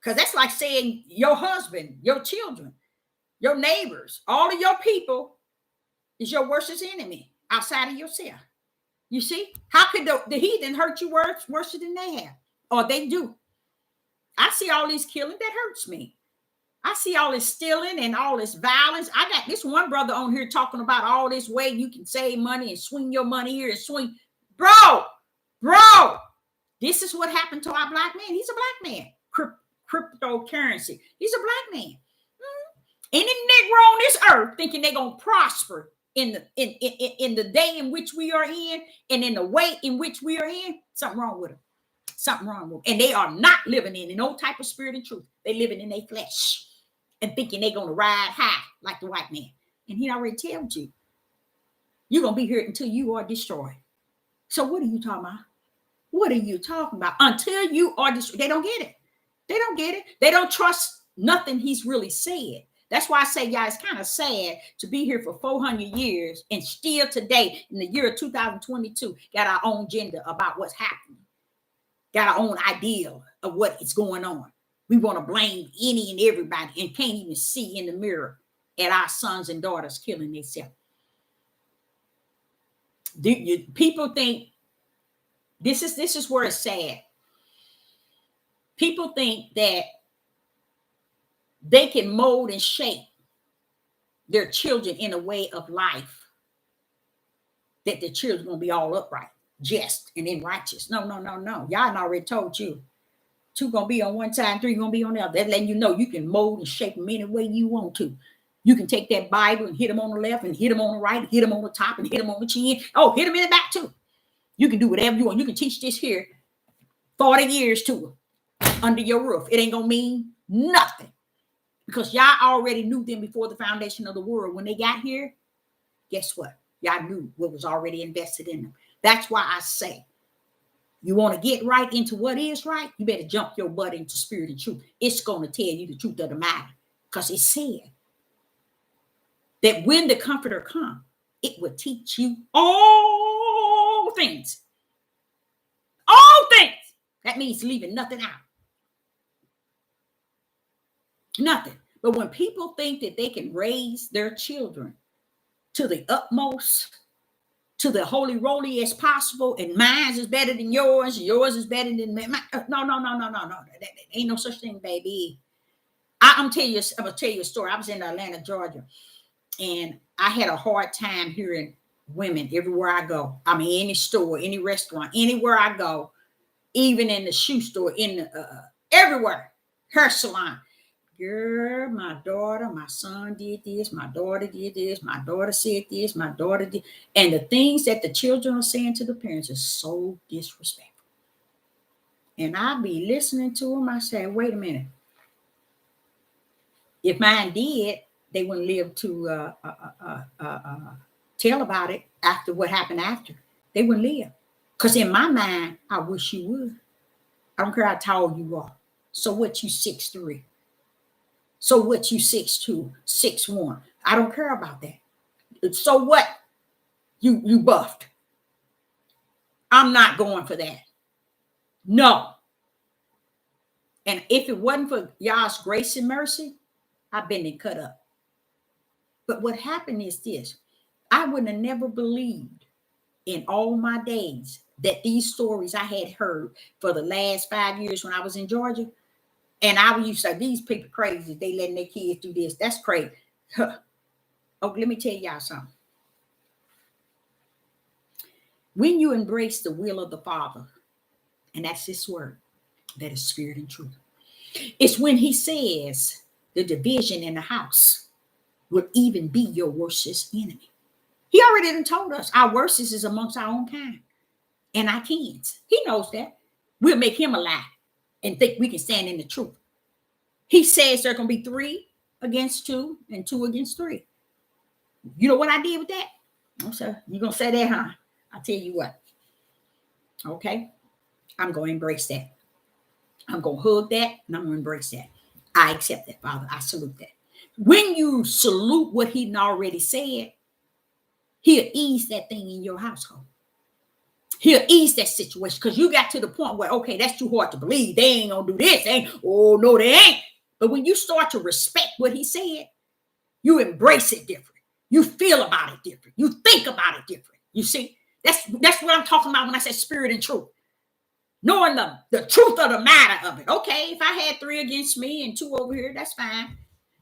that's like saying your husband, your children, your neighbors, all of your people is your worst enemy outside of yourself. You see? How could the heathen hurt you worse than they have? Or they do. I see all these killing, that hurts me. I see all this stealing and all this violence. I got this one brother on here talking about all this way you can save money and swing your money here and swing. Bro, this is what happened to our black man. He's a black man. Cryptocurrency. He's a black man. Any Negro on this earth thinking they're going to prosper in the day in which we are in and in the way in which we are in, something wrong with them. Something wrong with them. And they are not living in no type of spirit and truth. They're living in their flesh and thinking they're going to ride high like the white man. And he already told you, you're going to be here until you are destroyed. So what are you talking about? What are you talking about? Until you are destroyed. They don't get it. They don't get it. They don't trust nothing he's really said. That's why I say, y'all, it's kind of sad to be here for 400 years and still today, in the year of 2022, got our own agenda about what's happening. Got our own idea of what is going on. We want to blame any and everybody and can't even see in the mirror at our sons and daughters killing themselves. People think this is where it's sad. People think that they can mold and shape their children in a way of life that the children going to be all upright. just and in righteous. No, no, no, no. Y'all already told you. 2 gonna be on one side, 3 gonna be on the other. That's letting you know you can mold and shape them any way you want to. You can take that Bible and hit them on the left and hit them on the right, hit them on the top and hit them on the chin. Oh, hit them in the back too. You can do whatever you want. You can teach this here 40 years to them under your roof. It ain't gonna mean nothing because y'all already knew them before the foundation of the world. When they got here, guess what? Y'all knew what was already invested in them. That's why I say, you want to get right into what is right, you better jump your butt into spirit and truth. It's going to tell you the truth of the matter because it said that when the comforter comes, it will teach you all things. All things. That means leaving nothing out. Nothing. But when people think that they can raise their children to the utmost, to the holy roly as possible, and mine is better than yours is better than mine. No. That ain't no such thing, baby. I'm gonna tell you a story. I was in Atlanta, Georgia, and I had a hard time hearing women everywhere I go. I mean, any store, any restaurant, anywhere I go, even in the shoe store, in the everywhere, hair salon. Girl, my daughter, my son did this, my daughter did this, my daughter said this, my daughter did. And the things that the children are saying to the parents is so disrespectful. And I be listening to them. I say, wait a minute. If mine did, they wouldn't live to tell about it after what happened after. They wouldn't live. Because in my mind, I wish you would. I don't care how tall you are. So what, you 6'3"? So what, you 6'2", 6'1"? I don't care about that. So what? You buffed. I'm not going for that. No. And if it wasn't for y'all's grace and mercy, I've been cut up. But what happened is this. I would have never believed in all my days that these stories I had heard for the last 5 years when I was in Georgia. And I used to say, these people crazy. They letting their kids do this. That's crazy. Huh. Oh, let me tell y'all something. When you embrace the will of the Father, and that's his word, that is spirit and truth. It's when he says the division in the house will even be your worstest enemy. He already done told us our worstest is amongst our own kind and our kids. He knows that. We'll make him a lie and think we can stand in the truth. He says there are going to be 3 against 2 and 2 against 3. You know what I did with that? I'm sorry. You're going to say that, huh? I'll tell you what. Okay. I'm going to embrace that. I'm going to hug that and I'm going to embrace that. I accept that, Father. I salute that. When you salute what he already said, he'll ease that thing in your household. He'll ease that situation because you got to the point where, okay, that's too hard to believe. They ain't going to do this. Oh, no, they ain't. But when you start to respect what he said, you embrace it different. You feel about it different. You think about it different. You see, that's what I'm talking about when I say spirit and truth. Knowing the truth of the matter of it. Okay, if I had 3 against me and 2 over here, that's fine.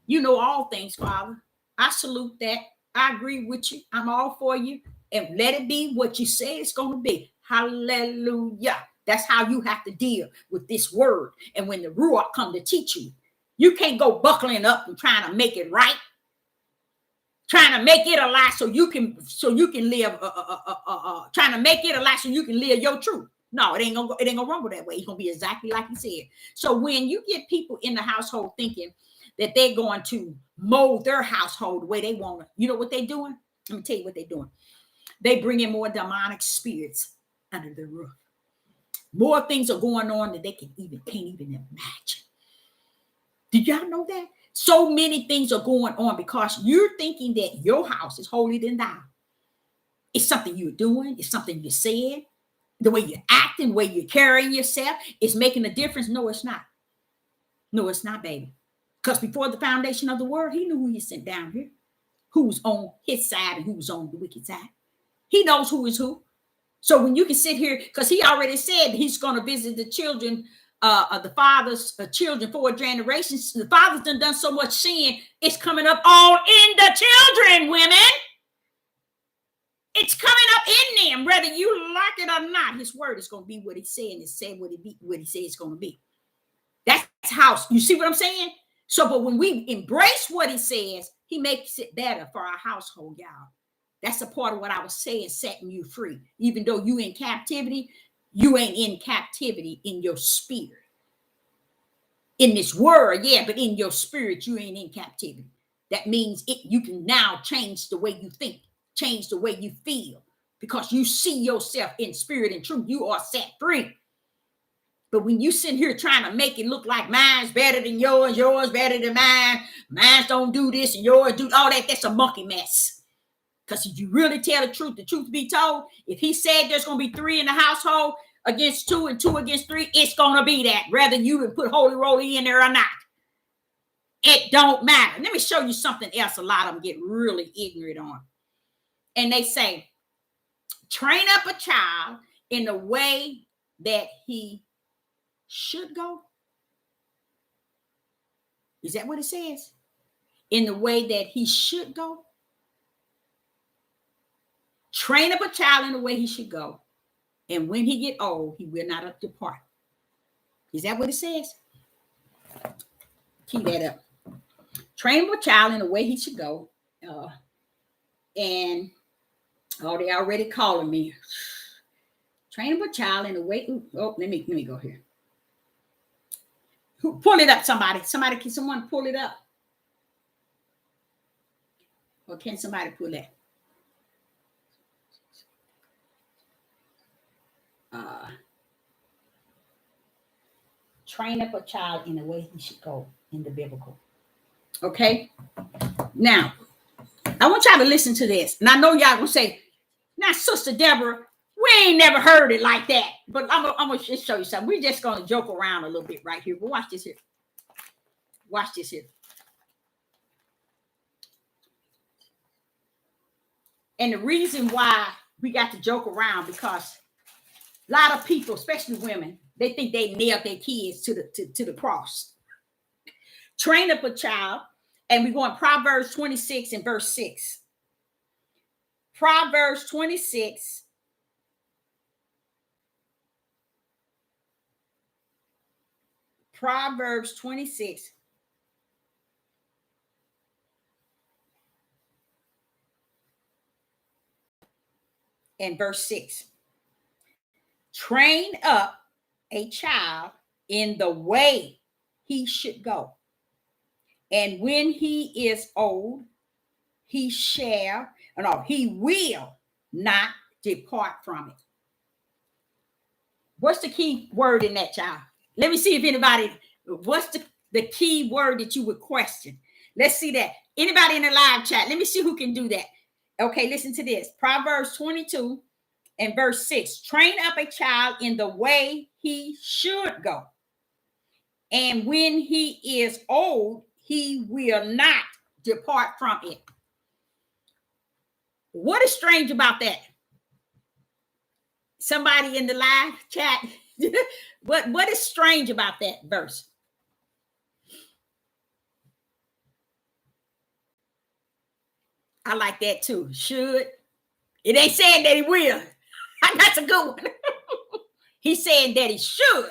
You know all things, Father. I salute that. I agree with you. I'm all for you. And let it be what you say it's going to be. Hallelujah. That's how you have to deal with this word. And when the Ruach come to teach you, you can't go buckling up and trying to make it right. Trying to make it a lie so you can live. Trying to make it a lie so you can live your truth. No, it ain't gonna rumble that way. It's gonna be exactly like he said. So when you get people in the household thinking that they're going to mold their household the way they want it, you know what they're doing? Let me tell you what they're doing. They bring in more demonic spirits under the roof. More things are going on that they can't even imagine. Did y'all know that? So many things are going on because you're thinking that your house is holier than thou. It's something you're doing. It's something you said. The way you're acting, the way you're carrying yourself is making a difference. No, it's not. No, it's not, baby. Because before the foundation of the world, he knew who he sent down here, who's on his side and who's on the wicked side. He knows who is who. So when you can sit here, because he already said he's going to visit the children of the father's children for generations. The father's done so much sin, it's coming up all in the children, women. It's coming up in them, whether you like it or not. His word is going to be what he's saying. It's saying what he says it's going to be. That's how, you see what I'm saying? So, but when we embrace what he says, he makes it better for our household, y'all. That's a part of what I was saying, setting you free. Even though you in captivity, you ain't in captivity in your spirit. In this world, yeah, but in your spirit, you ain't in captivity. That means you can now change the way you think, change the way you feel, because you see yourself in spirit and truth. You are set free. But when you sit here trying to make it look like mine's better than yours, yours better than mine, mine don't do this and yours do all that, that's a monkey mess. Because if you really tell the truth be told, if he said there's going to be 3 in the household against 2 and 2 against 3, it's going to be that, whether you put Holy Roly in there or not. It don't matter. Let me show you something else a lot of them get really ignorant on. And they say, train up a child in the way that he should go. Is that what it says? In the way that he should go? Train up a child in the way he should go. And when he get old, he will not depart. Is that what it says? Keep that up. Train up a child in the way he should go. And they already calling me. Train up a child in the way. Let me go here. Pull it up, somebody. Can someone pull it up? Or can somebody pull that? Train up a child in the way he should go in the biblical. Okay? Now, I want y'all to listen to this. And I know y'all gonna say, now, Sister Deborah, we ain't never heard it like that. But I'm gonna just show you something. We're just gonna joke around a little bit right here. But watch this here. Watch this here. And the reason why we got to joke around, because a lot of people, especially women, they think they nailed their kids to the cross. Train up a child, and we go in Proverbs 26 and verse 6. Proverbs 26. Proverbs 26. And verse 6. Train up a child in the way he should go. And when he is old, he will not depart from it. What's the key word in that, child? Let me see if anybody, what's the key word that you would question? Let's see that. Anybody in the live chat, let me see who can do that. Okay, listen to this. Proverbs 22 and verse 6. Train up a child in the way he should go. And when he is old, he will not depart from it. What is strange about that? Somebody in the live chat, what is strange about that verse? I like that too. Should. It ain't saying that he will. That's a good one. He's saying that he should.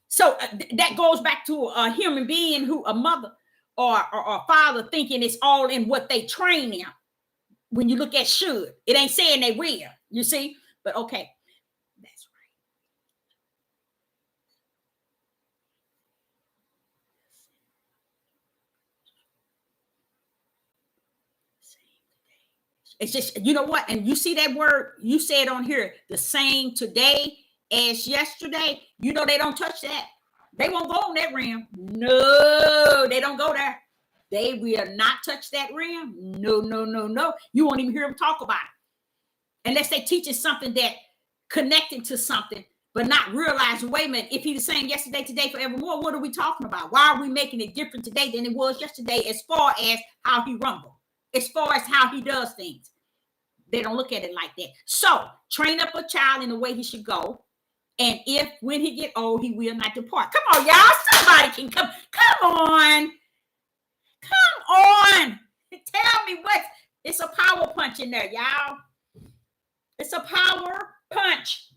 So that goes back to a human being who, a mother or a father, thinking it's all in what they train them. When you look at should, it ain't saying they will, you see? But okay, that's right. It's just, you know what? And you see that word, you said on here, the same today as yesterday. You know, they don't touch that. They won't go on that rim. No, they don't go there. They will not touch that rim. No, no, no, no. You won't even hear them talk about it. Unless they teach us something that connected to something, but not realizing, wait a minute, if he's the same yesterday, today, forevermore, what are we talking about? Why are we making it different today than it was yesterday as far as how he rumbled, as far as how he does things? They don't look at it like that. So train up a child in the way he should go. And if when he get old, he will not depart. Come on, y'all. Somebody can come. Come on. Come on. Tell me what. It's a power punch in there, y'all. It's a power punch.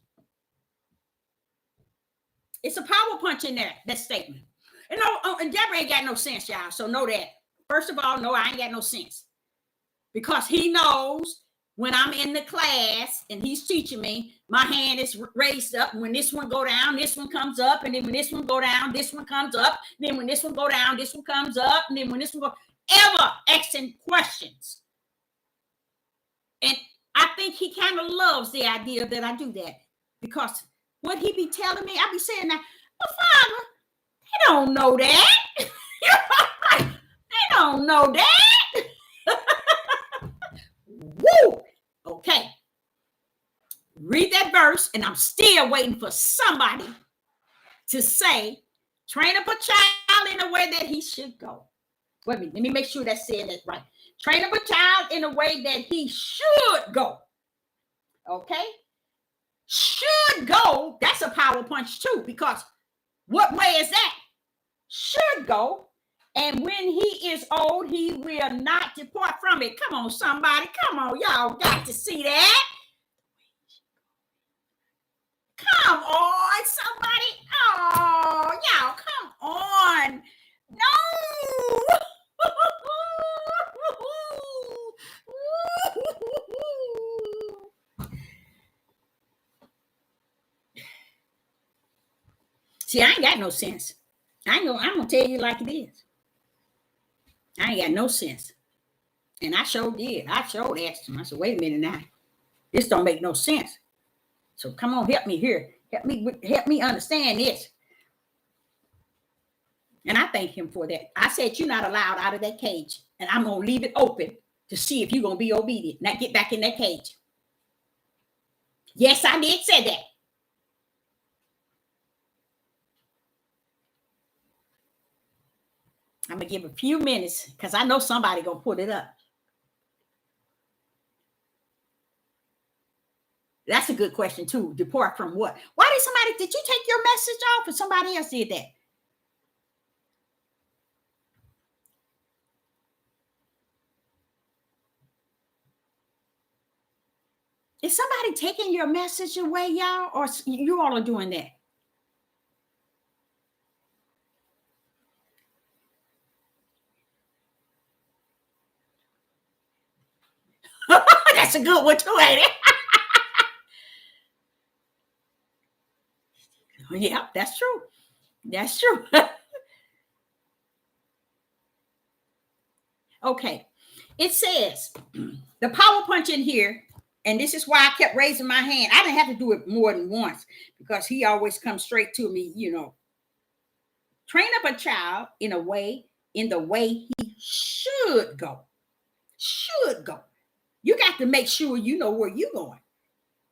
It's a power punch in there, that statement. And no, and Deborah ain't got no sense, y'all. So know that. First of all, no, I ain't got no sense. Because he knows when I'm in the class and he's teaching me, my hand is raised up. When this one go down, this one comes up. And then when this one go down, this one comes up. And then when this one go down, this one comes up. And then when this one go, ever asking questions. And I think he kind of loves the idea that I do that. Because what he be telling me, I be saying that, well, Father, they don't know that. They don't know that. Woo! Okay. Read that verse, and I'm still waiting for somebody to say, train up a child in the way that he should go. Wait a minute, let me make sure that's saying that right. Train up a child in a way that he should go. Okay? Should go, that's a power punch too, because what way is that? Should go. And when he is old, he will not depart from it. Come on, somebody. Come on. Y'all got to see that. Come on, somebody. Oh, y'all, come on. No. See, I ain't got no sense. I'm going to tell you like it is. I ain't got no sense. And I sure did. I sure asked him. I said, wait a minute now. This don't make no sense. So come on, help me here. Help me understand this. And I thank him for that. I said, you're not allowed out of that cage. And I'm going to leave it open to see if you're going to be obedient. Now get back in that cage. Yes, I did say that. I'm going to give a few minutes because I know somebody going to put it up. That's a good question too. Depart from what? Why did you take your message off or somebody else did that? Is somebody taking your message away, y'all? Or you all are doing that? That's a good one too, ain't it? Yeah, that's true. That's true. Okay. It says the power punch in here, and this is why I kept raising my hand. I didn't have to do it more than once because he always comes straight to me, Train up a child in the way he should go. Should go. You got to make sure you know where you're going.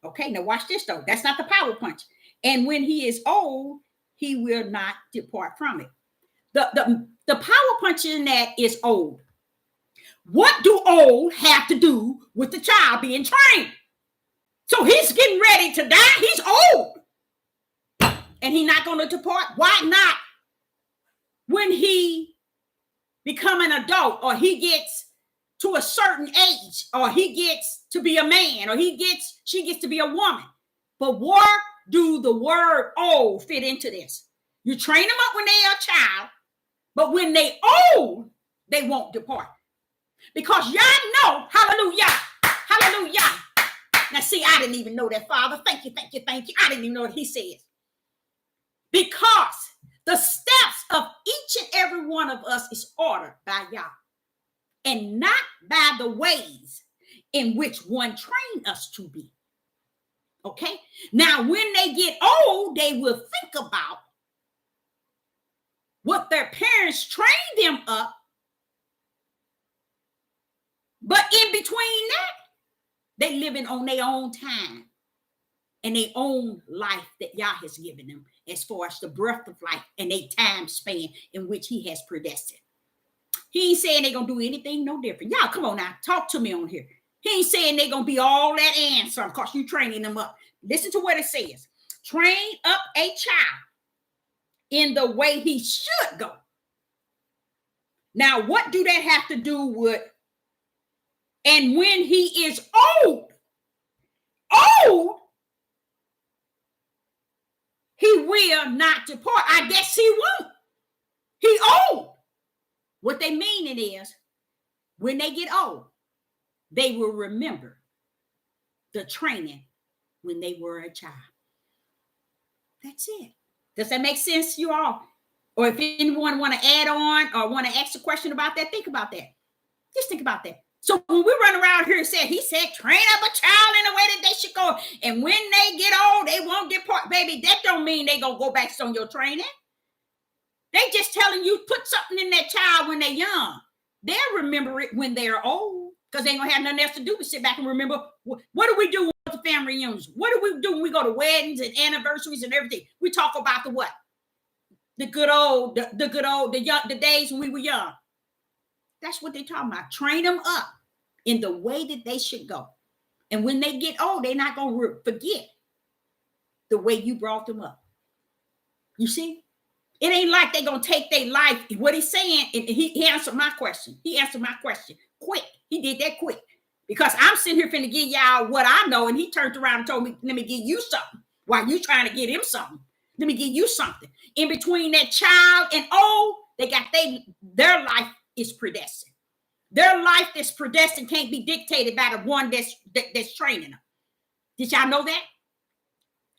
Okay, now watch this though. That's not the power punch. And when he is old, he will not depart from it. The power punch in that is old. What do old have to do with the child being trained? So he's getting ready to die. He's old. And he's not going to depart. Why not? When he become an adult or he gets to a certain age or he gets to be a man or she gets to be a woman. But where do the word old fit into this? You train them up when they are a child, but when they old, they won't depart. Because y'all know, hallelujah. Now see, I didn't even know that, Father. Thank you. I didn't even know what he says. Because the steps of each and every one of us is ordered by Yah. And not by the ways in which one trained us to be. Okay? Now, when they get old, they will think about what their parents trained them up. But in between that, they living on their own time and their own life that Yah has given them as far as the breath of life and their time span in which he has predestined. He ain't saying they're going to do anything no different. Y'all, come on now. Talk to me on here. He ain't saying they're going to be all that and some because you training them up. Listen to what it says. Train up a child in the way he should go. Now, what do that have to do with? And when he is old, old, he will not depart. I guess he won't. He old. What they mean it is, when they get old, they will remember the training when they were a child. That's it. Does that make sense, you all? Or if anyone want to add on or want to ask a question about that, think about that. Just think about that. So when we run around here and say, he said, train up a child in the way that they should go. And when they get old, they won't depart. Baby, that don't mean they going to go back on your training. They just telling you, put something in that child when they're young. They'll remember it when they're old, because they ain't going to have nothing else to do but sit back and remember. What do we do with the family reunions? What do we do when we go to weddings and anniversaries and everything? We talk about the what? The good old, the days when we were young. That's what they're talking about. Train them up in the way that they should go. And when they get old, they're not going to forget the way you brought them up. You see? It ain't like they're going to take their life. What he's saying, and he answered my question. He answered my question quick. He did that quick. Because I'm sitting here finna give y'all what I know, and he turned around and told me, let me give you something. While you trying to get him something. Let me give you something. In between that child and old, they got their life is predestined. Their life that's predestined can't be dictated by the one that's training them. Did y'all know that?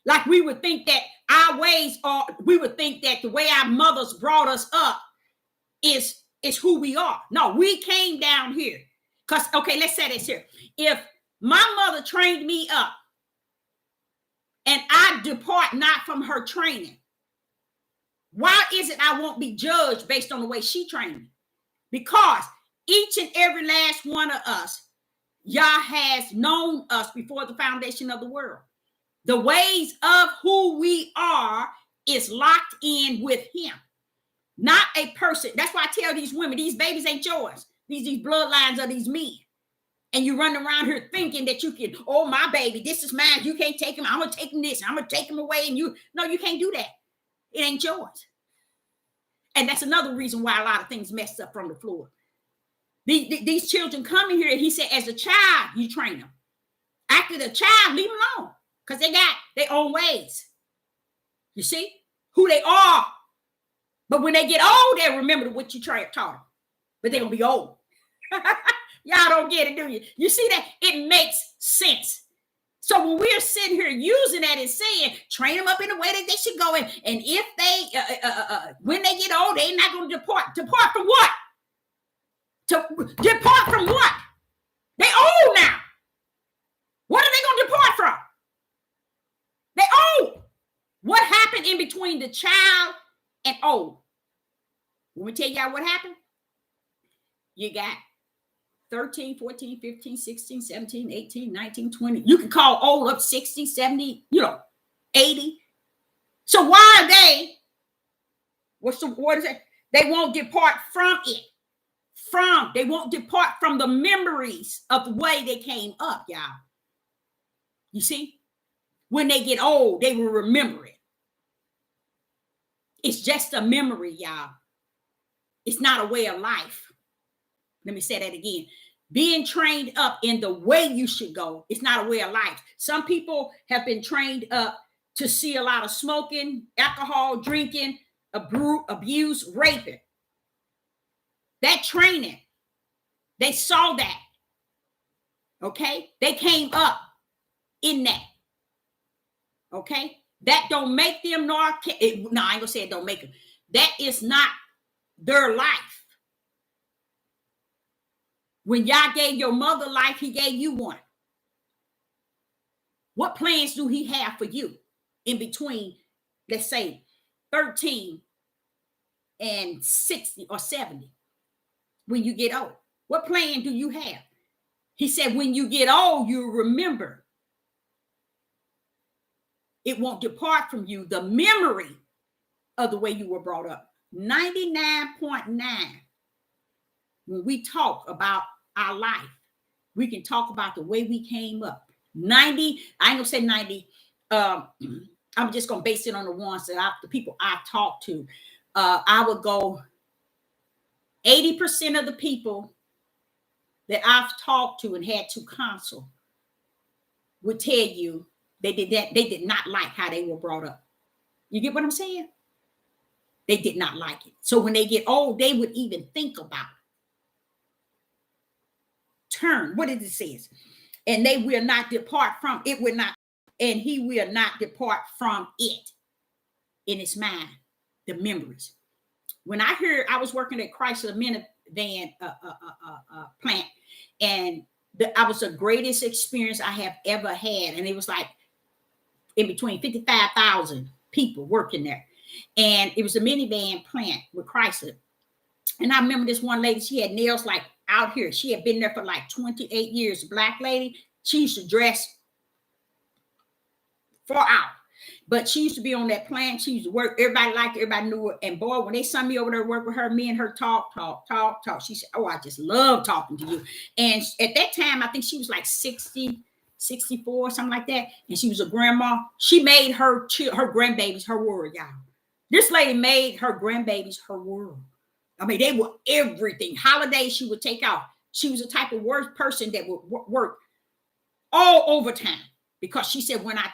Like we would think that our ways are, we would think that the way our mothers brought us up is who we are. No, we came down here. Because, okay, let's say this here. If my mother trained me up and I depart not from her training, why is it I won't be judged based on the way she trained me? Because each and every last one of us, Yah has known us before the foundation of the world. The ways of who we are is locked in with him, not a person. That's why I tell these women, these babies ain't yours. These bloodlines are these men. And you run around here thinking that you can, oh, my baby, this is mine. You can't take him. I'm going to take him this. I'm going to take him away. And you can't do that. It ain't yours. And that's another reason why a lot of things messed up from the floor. These children come in here, and he said, as a child, you train them. After the child, leave them alone. Because they got their own ways. You see who they are. But when they get old, they remember what you taught them. But they're going to be old. Y'all don't get it, do you? You see that? It makes sense. So when we're sitting here using that and saying, train them up in the way that they should go in. And if they, when they get old, they're not going to depart. Depart from what? Depart from what? They old now. What are they going to depart from? They old. What happened in between the child and old? Let me tell y'all what happened. You got 13, 14, 15, 16, 17, 18, 19, 20. You can call old up 60, 70, 80. So why are they? What is it? They won't depart from it. They won't depart from the memories of the way they came up, y'all. You see? When they get old, they will remember it. It's just a memory, y'all. It's not a way of life. Let me say that again. Being trained up in the way you should go, it's not a way of life. Some people have been trained up to see a lot of smoking, alcohol, drinking, abuse, raping. That training, they saw that. Okay? They came up in that. Okay? That don't make them, no, I ain't gonna say it don't make them. That is not their life. When Yah gave your mother life, he gave you one. What plans do he have for you in between, let's say, 13 and 60 or 70 when you get old? What plan do you have? He said, when you get old, you remember. It won't depart from you, the memory of the way you were brought up. 99.9. When we talk about our life, we can talk about the way we came up. 90, I ain't gonna say 90. I'm just gonna base it on the ones that the people I've talked to. I would go 80% of the people that I've talked to and had to counsel, would tell you they did not like how they were brought up. You get what I'm saying? They did not like it. So when they get old, they would even think about turn. What did it say? And they will not depart from it. Will not, and he will not depart from it in his mind, the memories. When I heard, I was working at Chrysler minivan plant, and I was the greatest experience I have ever had. And it was like in between 55,000 people working there. And it was a minivan plant with Chrysler. And I remember this one lady, she had nails like out here. She had been there for like 28 years, a black lady. She used to dress far out. But she used to be on that plant. She used to work. Everybody liked her. Everybody knew her. And boy, when they sent me over there to work with her, me and her talk. She said, oh, I just love talking to you. And at that time, I think she was like 60, 64, something like that. And she was a grandma. She made her grandbabies her world, y'all. This lady made her grandbabies her world. I mean, they were everything. Holidays she would take off. She was the type of person that would work all overtime. Because she said, when I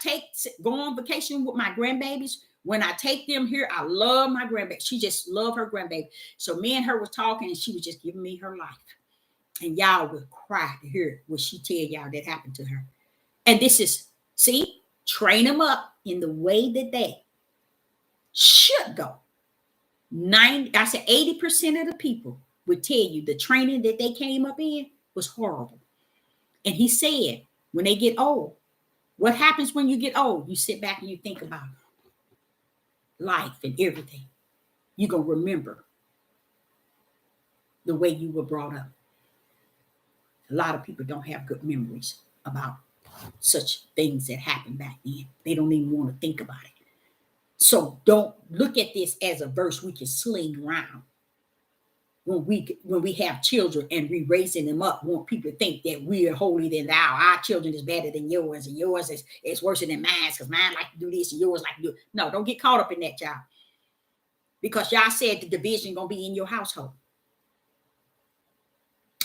go on vacation with my grandbabies, when I take them here, I love my grandbaby. She just loved her grandbaby. So me and her was talking, and she was just giving me her life. And y'all would cry to hear what she tell y'all that happened to her. And this is, see, train them up in the way that they should go. 80% of the people would tell you the training that they came up in was horrible. And he said, when they get old, what happens when you get old? You sit back and you think about life and everything. You're going to remember the way you were brought up. A lot of people don't have good memories about such things that happened back then. They don't even want to think about it. So don't look at this as a verse we can sling around. When we have children and we raising them up, want people to think that we are holier than thou. Our children is better than yours, and yours is worse than mine because mine like to do this and yours like to do it. No, don't get caught up in that, y'all. Because y'all said the division gonna be in your household.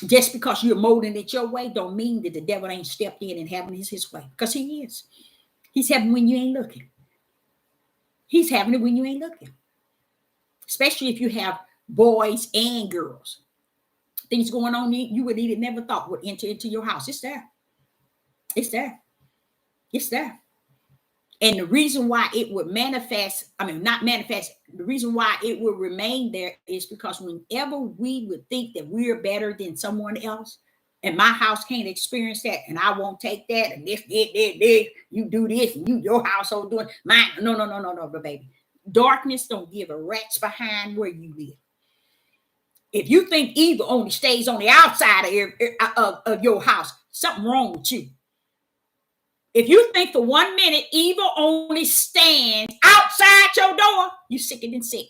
Just because you're molding it your way don't mean that the devil ain't stepped in and having his way. Because he is. He's having when you ain't looking. He's having it when you ain't looking. Especially if you have boys and girls. Things going on you would even never thought would enter into your house. It's there. It's there. It's there. And the reason why it would manifest, not manifest, the reason why it would remain there is because whenever we would think that we're better than someone else, and my house can't experience that, and I won't take that, and this, you do this, and your household doing mine. No, baby. Darkness don't give a rat's behind where you live. If you think evil only stays on the outside of your house, something wrong with you. If you think for 1 minute evil only stands outside your door, you sicker than sick.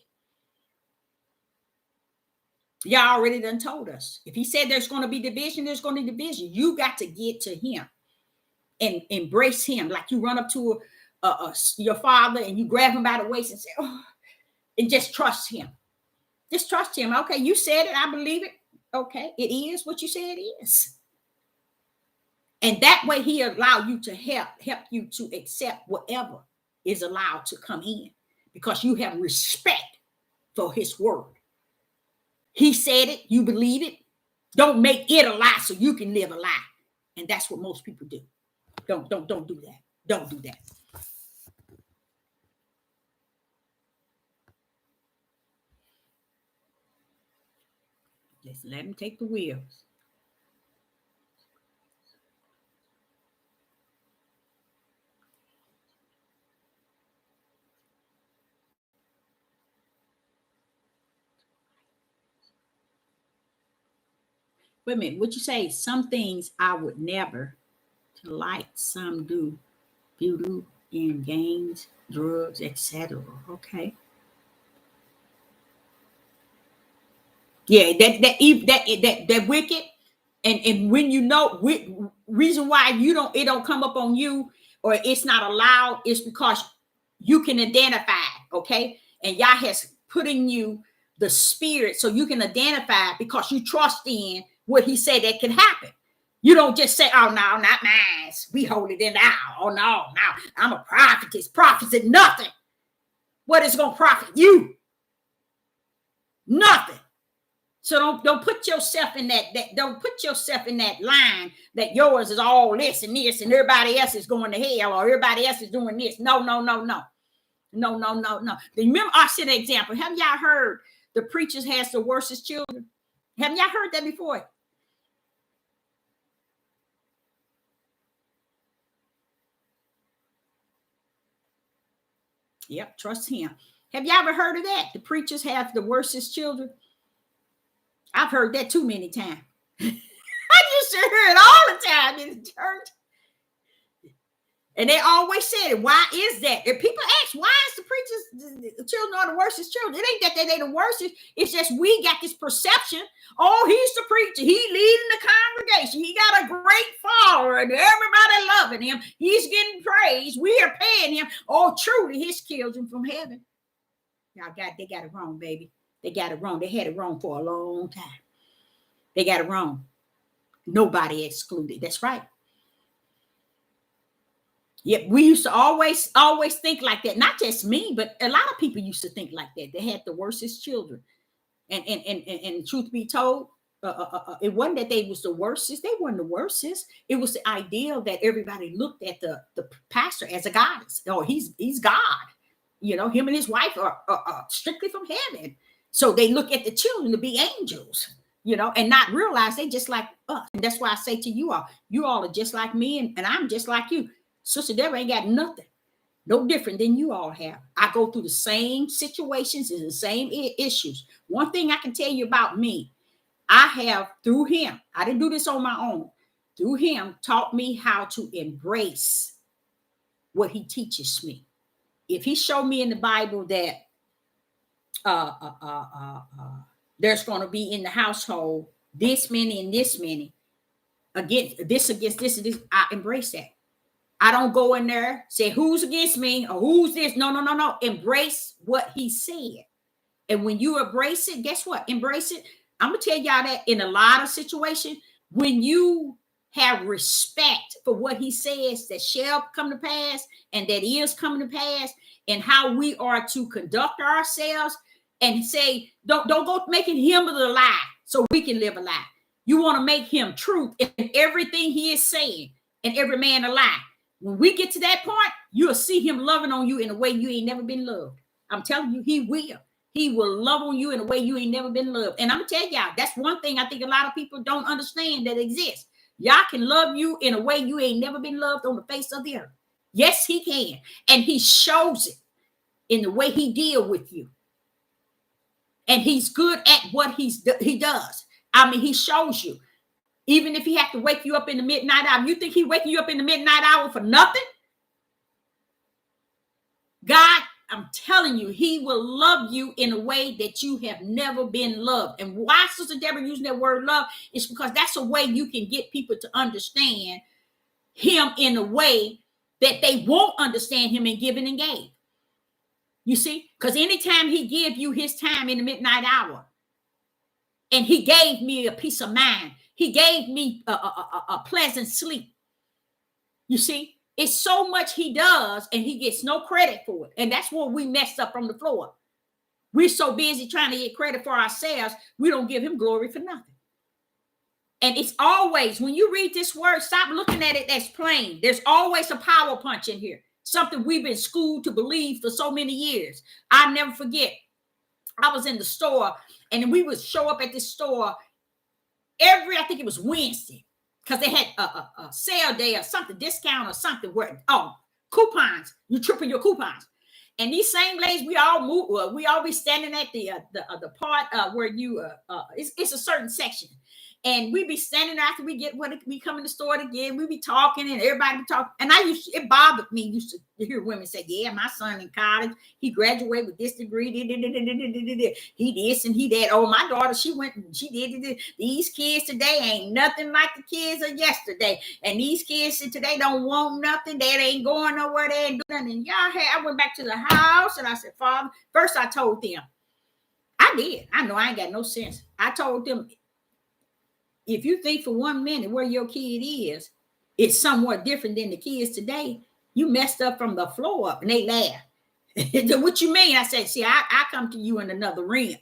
Y'all already done told us. If he said there's going to be division, there's going to be division. You got to get to him and embrace him. Like you run up to your father and you grab him by the waist and say, oh, and just trust him. Just trust him. Okay, you said it. I believe it. Okay, it is what you said it is. And that way he allow you to help you to accept whatever is allowed to come in because you have respect for his word. He said it, you believe it. Don't make it a lie so you can live a lie. And that's what most people do. Don't do that. Don't do that. Just let him take the wheels. Wait a minute, what you say? Some things I would never like, some do. Voodoo and games, drugs, etc. Okay. Yeah, that wicked, and when you know reason why it don't come up on you or it's not allowed is because you can identify, okay? And Yah has put in you the spirit so you can identify because you trust in what he said that can happen. You don't just say, oh, no, not mine. We hold it in now. Oh, no, I'm a prophetess. Prophets is nothing. What is going to profit you? Nothing. So don't put yourself in that don't put yourself in that line that yours is all this and this and everybody else is going to hell or everybody else is doing this. No. Remember, I said an example. Have y'all heard the preachers has the worstest children? Have y'all heard that before? Yep, trust him. Have y'all ever heard of that? The preachers have the worstest children. I've heard that too many times. I used to hear it all the time in the church. And they always said it. Why is that? If people ask, why is the children are the worstest children? It ain't that they the worstest. It's just we got this perception. Oh, he's the preacher. He leading the congregation. He got a great follower and everybody loving him. He's getting praise. We are paying him. Oh, truly, his children from heaven. They got it wrong, baby. They got it wrong. They had it wrong for a long time. They got it wrong. Nobody excluded. That's right. Yeah, we used to always think like that. Not just me, but a lot of people used to think like that. They had the worstest children. And truth be told, it wasn't that they was the worstest. They weren't the worstest. It was the ideal that everybody looked at the pastor as a goddess. Oh, he's God. You know, him and his wife are strictly from heaven. So they look at the children to be angels, you know, and not realize they just like us. And that's why I say to you all are just like me and I'm just like you. Sister Deborah ain't got nothing, no different than you all have. I go through the same situations and the same issues. One thing I can tell you about me, I have, through him, I didn't do this on my own, through him, taught me how to embrace what he teaches me. If he showed me in the Bible that there's going to be in the household this many and this many against this and this, I embrace that. I don't go in there, say who's against me or who's this. No. Embrace what he said. And when you embrace it, guess what? Embrace it. I'm going to tell y'all that in a lot of situations, when you have respect for what he says that shall come to pass and that is coming to pass and how we are to conduct ourselves and say, don't go making him a lie so we can live a lie. You want to make him truth in everything he is saying and every man a lie. When we get to that point, you'll see him loving on you in a way you ain't never been loved. I'm telling you, he will. He will love on you in a way you ain't never been loved. And I'm going to tell y'all, that's one thing I think a lot of people don't understand that exists. Y'all can love you in a way you ain't never been loved on the face of the earth. Yes, he can. And he shows it in the way he deals with you. And he's good at what he does. I mean, he shows you. Even if he have to wake you up in the midnight hour, you think he waking you up in the midnight hour for nothing? God, I'm telling you, he will love you in a way that you have never been loved. And why Sister Deborah using that word love is because that's a way you can get people to understand him in a way that they won't understand him in giving and gave. You see? Because anytime he give you his time in the midnight hour, and he gave me a peace of mind, he gave me a pleasant sleep. You see, it's so much he does and he gets no credit for it. And that's what we messed up from the floor. We're so busy trying to get credit for ourselves, we don't give him glory for nothing. And it's always, when you read this word, stop looking at it as plain. There's always a power punch in here. Something we've been schooled to believe for so many years. I'll never forget. I was in the store and we would show up at this store I think it was Wednesday, because they had a sale day or something, discount or something where, coupons, you triple your coupons. And these same ladies, we all be standing at the part where you, it's a certain section. And we be standing after we come in the store again, we be talking and everybody be talking. And it bothered me, used to hear women say, yeah, my son in college, he graduated with this degree, he this and he that. Oh, my daughter, she went and she did. These kids today ain't nothing like the kids of yesterday. And these kids today don't want nothing. They ain't going nowhere. They ain't doing nothing. I went back to the house and I said, Father, first I told them, I know I ain't got no sense. I told them, if you think for 1 minute where your kid is, it's somewhat different than the kids today, you messed up from the floor up. And they laugh. What you mean? I said, see, I come to you in another realm.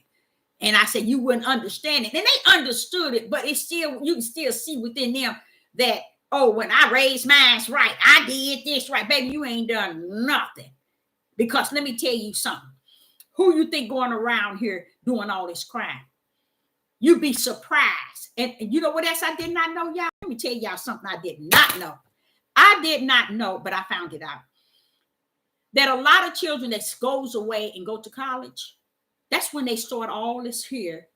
And I said, you wouldn't understand it. And they understood it, but it's still, you can still see within them that, oh, when I raised mine right, I did this right. Baby, you ain't done nothing. Because let me tell you something. Who you think going around here doing all this crime? You'd be surprised. And you know what else I did not know, y'all? Let me tell y'all something I did not know. I did not know, but I found it out. That a lot of children that goes away and go to college, that's when they start all this here,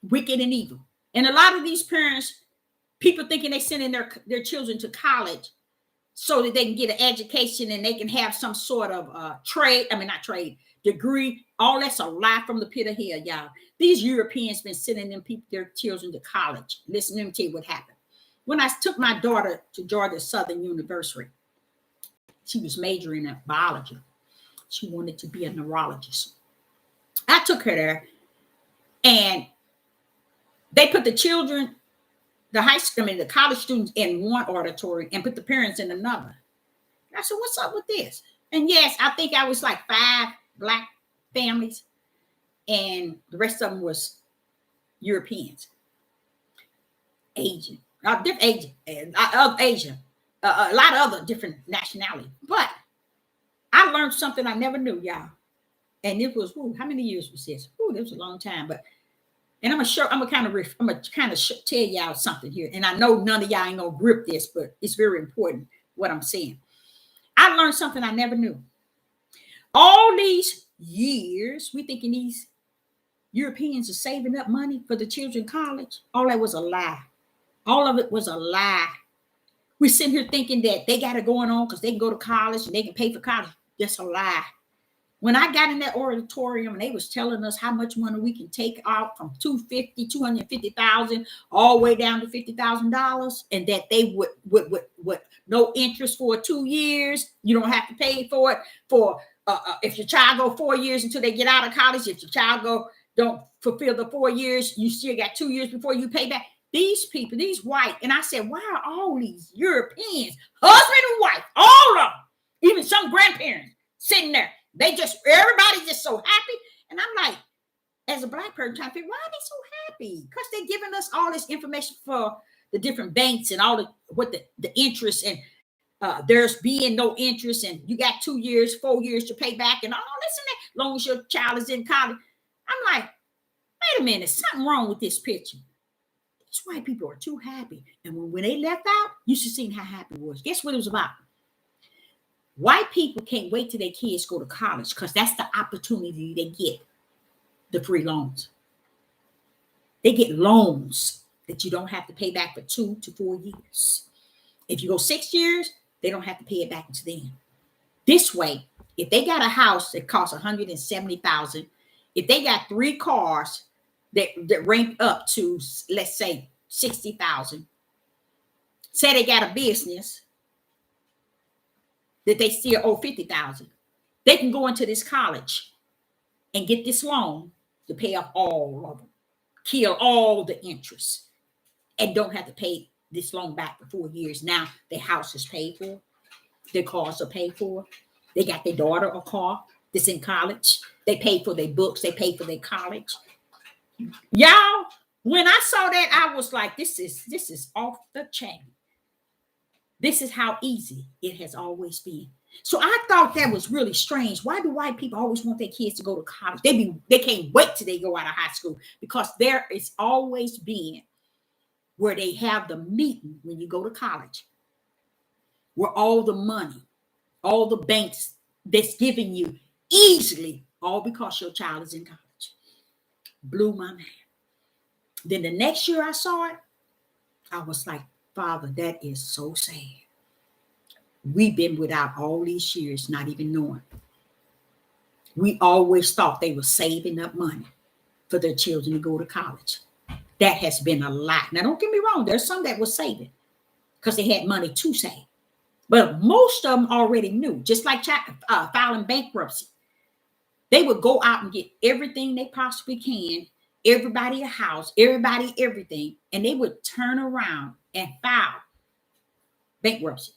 wicked and evil. And a lot of these parents, people thinking they sending their children to college so that they can get an education and they can have some sort of degree. All that's a lie from the pit of hell, y'all. These Europeans been sending their children to college. Listen, let me tell you what happened. When I took my daughter to Georgia Southern University, she was majoring in biology. She wanted to be a neurologist. I took her there, and they put the children, the college students in one auditorium and put the parents in another. I said, what's up with this? And yes, I think I was like 5 Black families, and the rest of them was Europeans, Asian, different Asian, a lot of other different nationalities. But I learned something I never knew, y'all. And it was, how many years was this? It was a long time. But and I'm gonna kind of tell y'all something here. And I know none of y'all ain't gonna grip this, but it's very important what I'm saying. I learned something I never knew. All these years, we thinking these Europeans are saving up money for the children college. All that was a lie. All of it was a lie. We're sitting here thinking that they got it going on because they can go to college and they can pay for college. That's a lie. When I got in that auditorium and they was telling us how much money we can take out from $250,000 all the way down to $50,000, and that they would no interest for 2 years. You don't have to pay for it for if your child go 4 years until they get out of college. If your child don't fulfill the 4 years, you still got 2 years before you pay back. These people, these white, and I said, why are all these Europeans, husband and wife, all of them, even some grandparents sitting there? Everybody's just so happy. And I'm like, as a Black person, trying to figure, why are they so happy? Because they're giving us all this information for the different banks and all the interest, and there's being no interest, and you got 2 years, 4 years to pay back, and all this and that, long as your child is in college. I'm like, wait a minute, something wrong with this picture. These white people are too happy. And when they left out, you should see how happy it was. Guess what it was about? White people can't wait till their kids go to college because that's the opportunity they get, the free loans. They get loans that you don't have to pay back for 2 to 4 years. If you go 6 years, they don't have to pay it back until then. This way, if they got a house that costs $170,000, if they got 3 cars that rank up to, let's say, $60,000, say they got a business that they still owe $50,000, they can go into this college and get this loan to pay off all of them, kill all the interest, and don't have to pay this loan back for 4 years. Now their house is paid for, their cars are paid for, they got their daughter a car that's in college, they pay for their books, they pay for their college. Y'all, when I saw that, I was like, this is off the chain. This is how easy it has always been. So I thought that was really strange. Why do white people always want their kids to go to college? They can't wait till they go out of high school, because there is always been where they have the meeting when you go to college, where all the money, all the banks that's giving you easily, all because your child is in college. Blew my mind. Then the next year I saw it, I was like, Father, that is so sad. We've been without all these years, not even knowing. We always thought they were saving up money for their children to go to college. That has been a lie. Now, don't get me wrong. There's some that were saving because they had money to save. But most of them already knew, just like filing bankruptcy. They would go out and get everything they possibly can everybody a house, everybody everything, and they would turn around and file bankruptcy.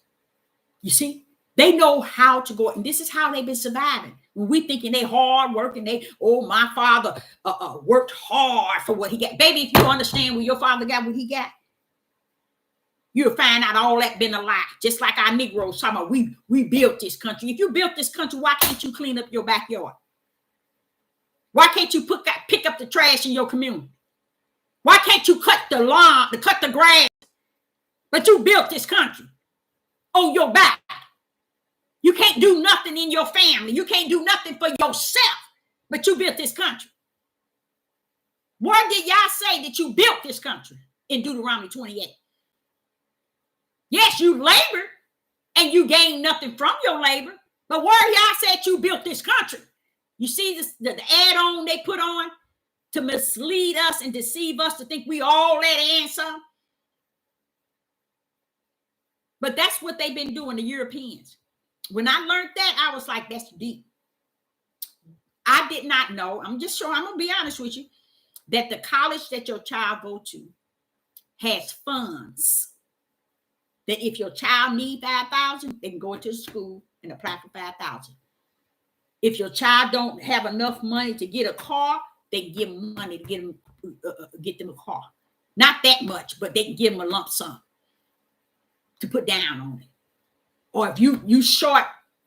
You see, they know how to go, and this is how they've been surviving. When we thinking they hard working, my father worked hard for what he got. Baby, if you understand when your father got what he got, you'll find out all that been a lie. Just like our Negroes talking about, we built this country. If you built this country, why can't you clean up your backyard? Why can't you pick up the trash in your community? Why can't you cut the lawn, cut the grass? But you built this country on your back. You can't do nothing in your family. You can't do nothing for yourself, but you built this country. Where did y'all say that you built this country in Deuteronomy 28? Yes, you labored and you gained nothing from your labor, but where y'all said you built this country? You see this, the add-on they put on to mislead us and deceive us to think we all that and some. But that's what they've been doing, the Europeans. When I learned that, I was like, that's deep. I did not know. I'm going to be honest with you, that the college that your child go to has funds. That if your child need $5,000, they can go into the school and apply for $5,000. If your child don't have enough money to get a car, they can give them money to get them a car. Not that much, but they can give them a lump sum to put down on it. Or if you short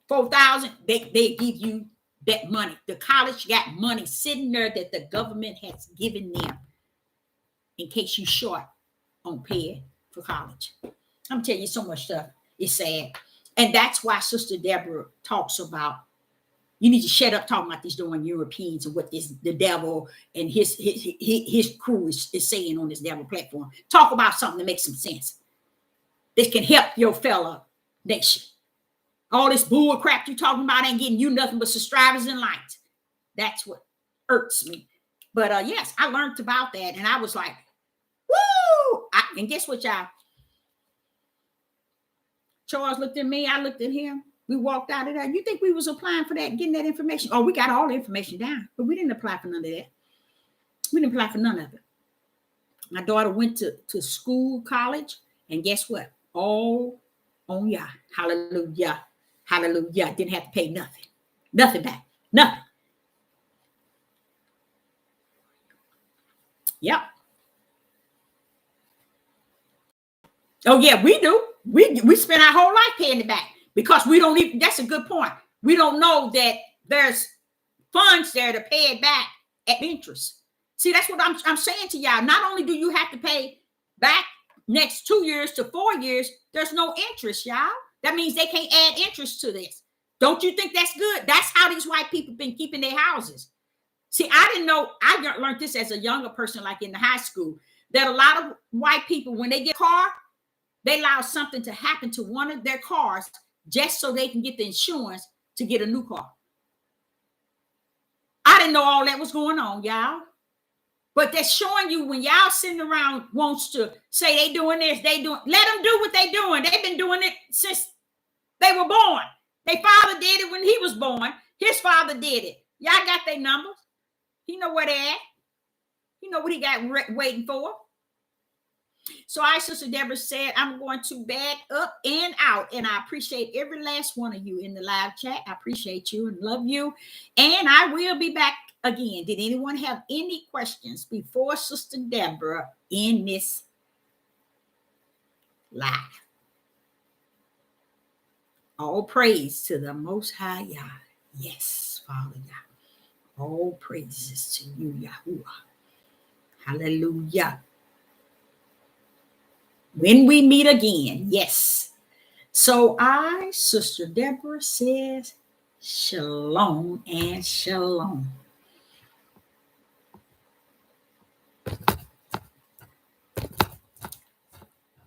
$4,000, they give you that money. The college got money sitting there that the government has given them in case you short on paying for college. I'm telling you so much stuff. It's sad. And that's why Sister Deborah talks about, you need to shut up talking about these doing Europeans and what the devil and his crew is saying on this devil platform. Talk about something that makes some sense. This can help your fellow nation. All this bull crap you talking about ain't getting you nothing but subscribers and likes. That's what irks me. But yes, I learned about that, and I was like, woo! And guess what, y'all? Charles looked at me, I looked at him. We walked out of there. You think we was applying for that, getting that information? Oh, we got all the information down, but we didn't apply for none of that. We didn't apply for none of it. My daughter went to school, college, and guess what? All on Yah. Hallelujah. Hallelujah. Didn't have to pay nothing. Nothing back. Nothing. Yep. Oh, yeah, we do. We spend our whole life paying it back because we don't even, that's a good point. We don't know that there's funds there to pay it back at interest. See, that's what I'm saying to y'all. Not only do you have to pay back next 2 years to 4 years, there's no interest, y'all. That means they can't add interest to this. Don't you think that's good? That's how these white people been keeping their houses. See, I didn't know. I learned this as a younger person, like in the high school, that a lot of white people, when they get a car, they allow something to happen to one of their cars just so they can get the insurance to get a new car. I didn't know all that was going on, y'all. But that's showing you when y'all sitting around wants to say they doing this, let them do what they doing. They've been doing it since they were born. Their father did it when he was born. His father did it. Y'all got their numbers. He know where they at. He know what he got waiting for. So Sister Deborah said, I'm going to back up and out. And I appreciate every last one of you in the live chat. I appreciate you and love you. And I will be back again. Did anyone have any questions before Sister Deborah in this live? All praise to the Most High Yah. Yes, Father Yah. All praises to you, Yahuwah. Hallelujah. When we meet again, yes. So Sister Deborah says, shalom and shalom.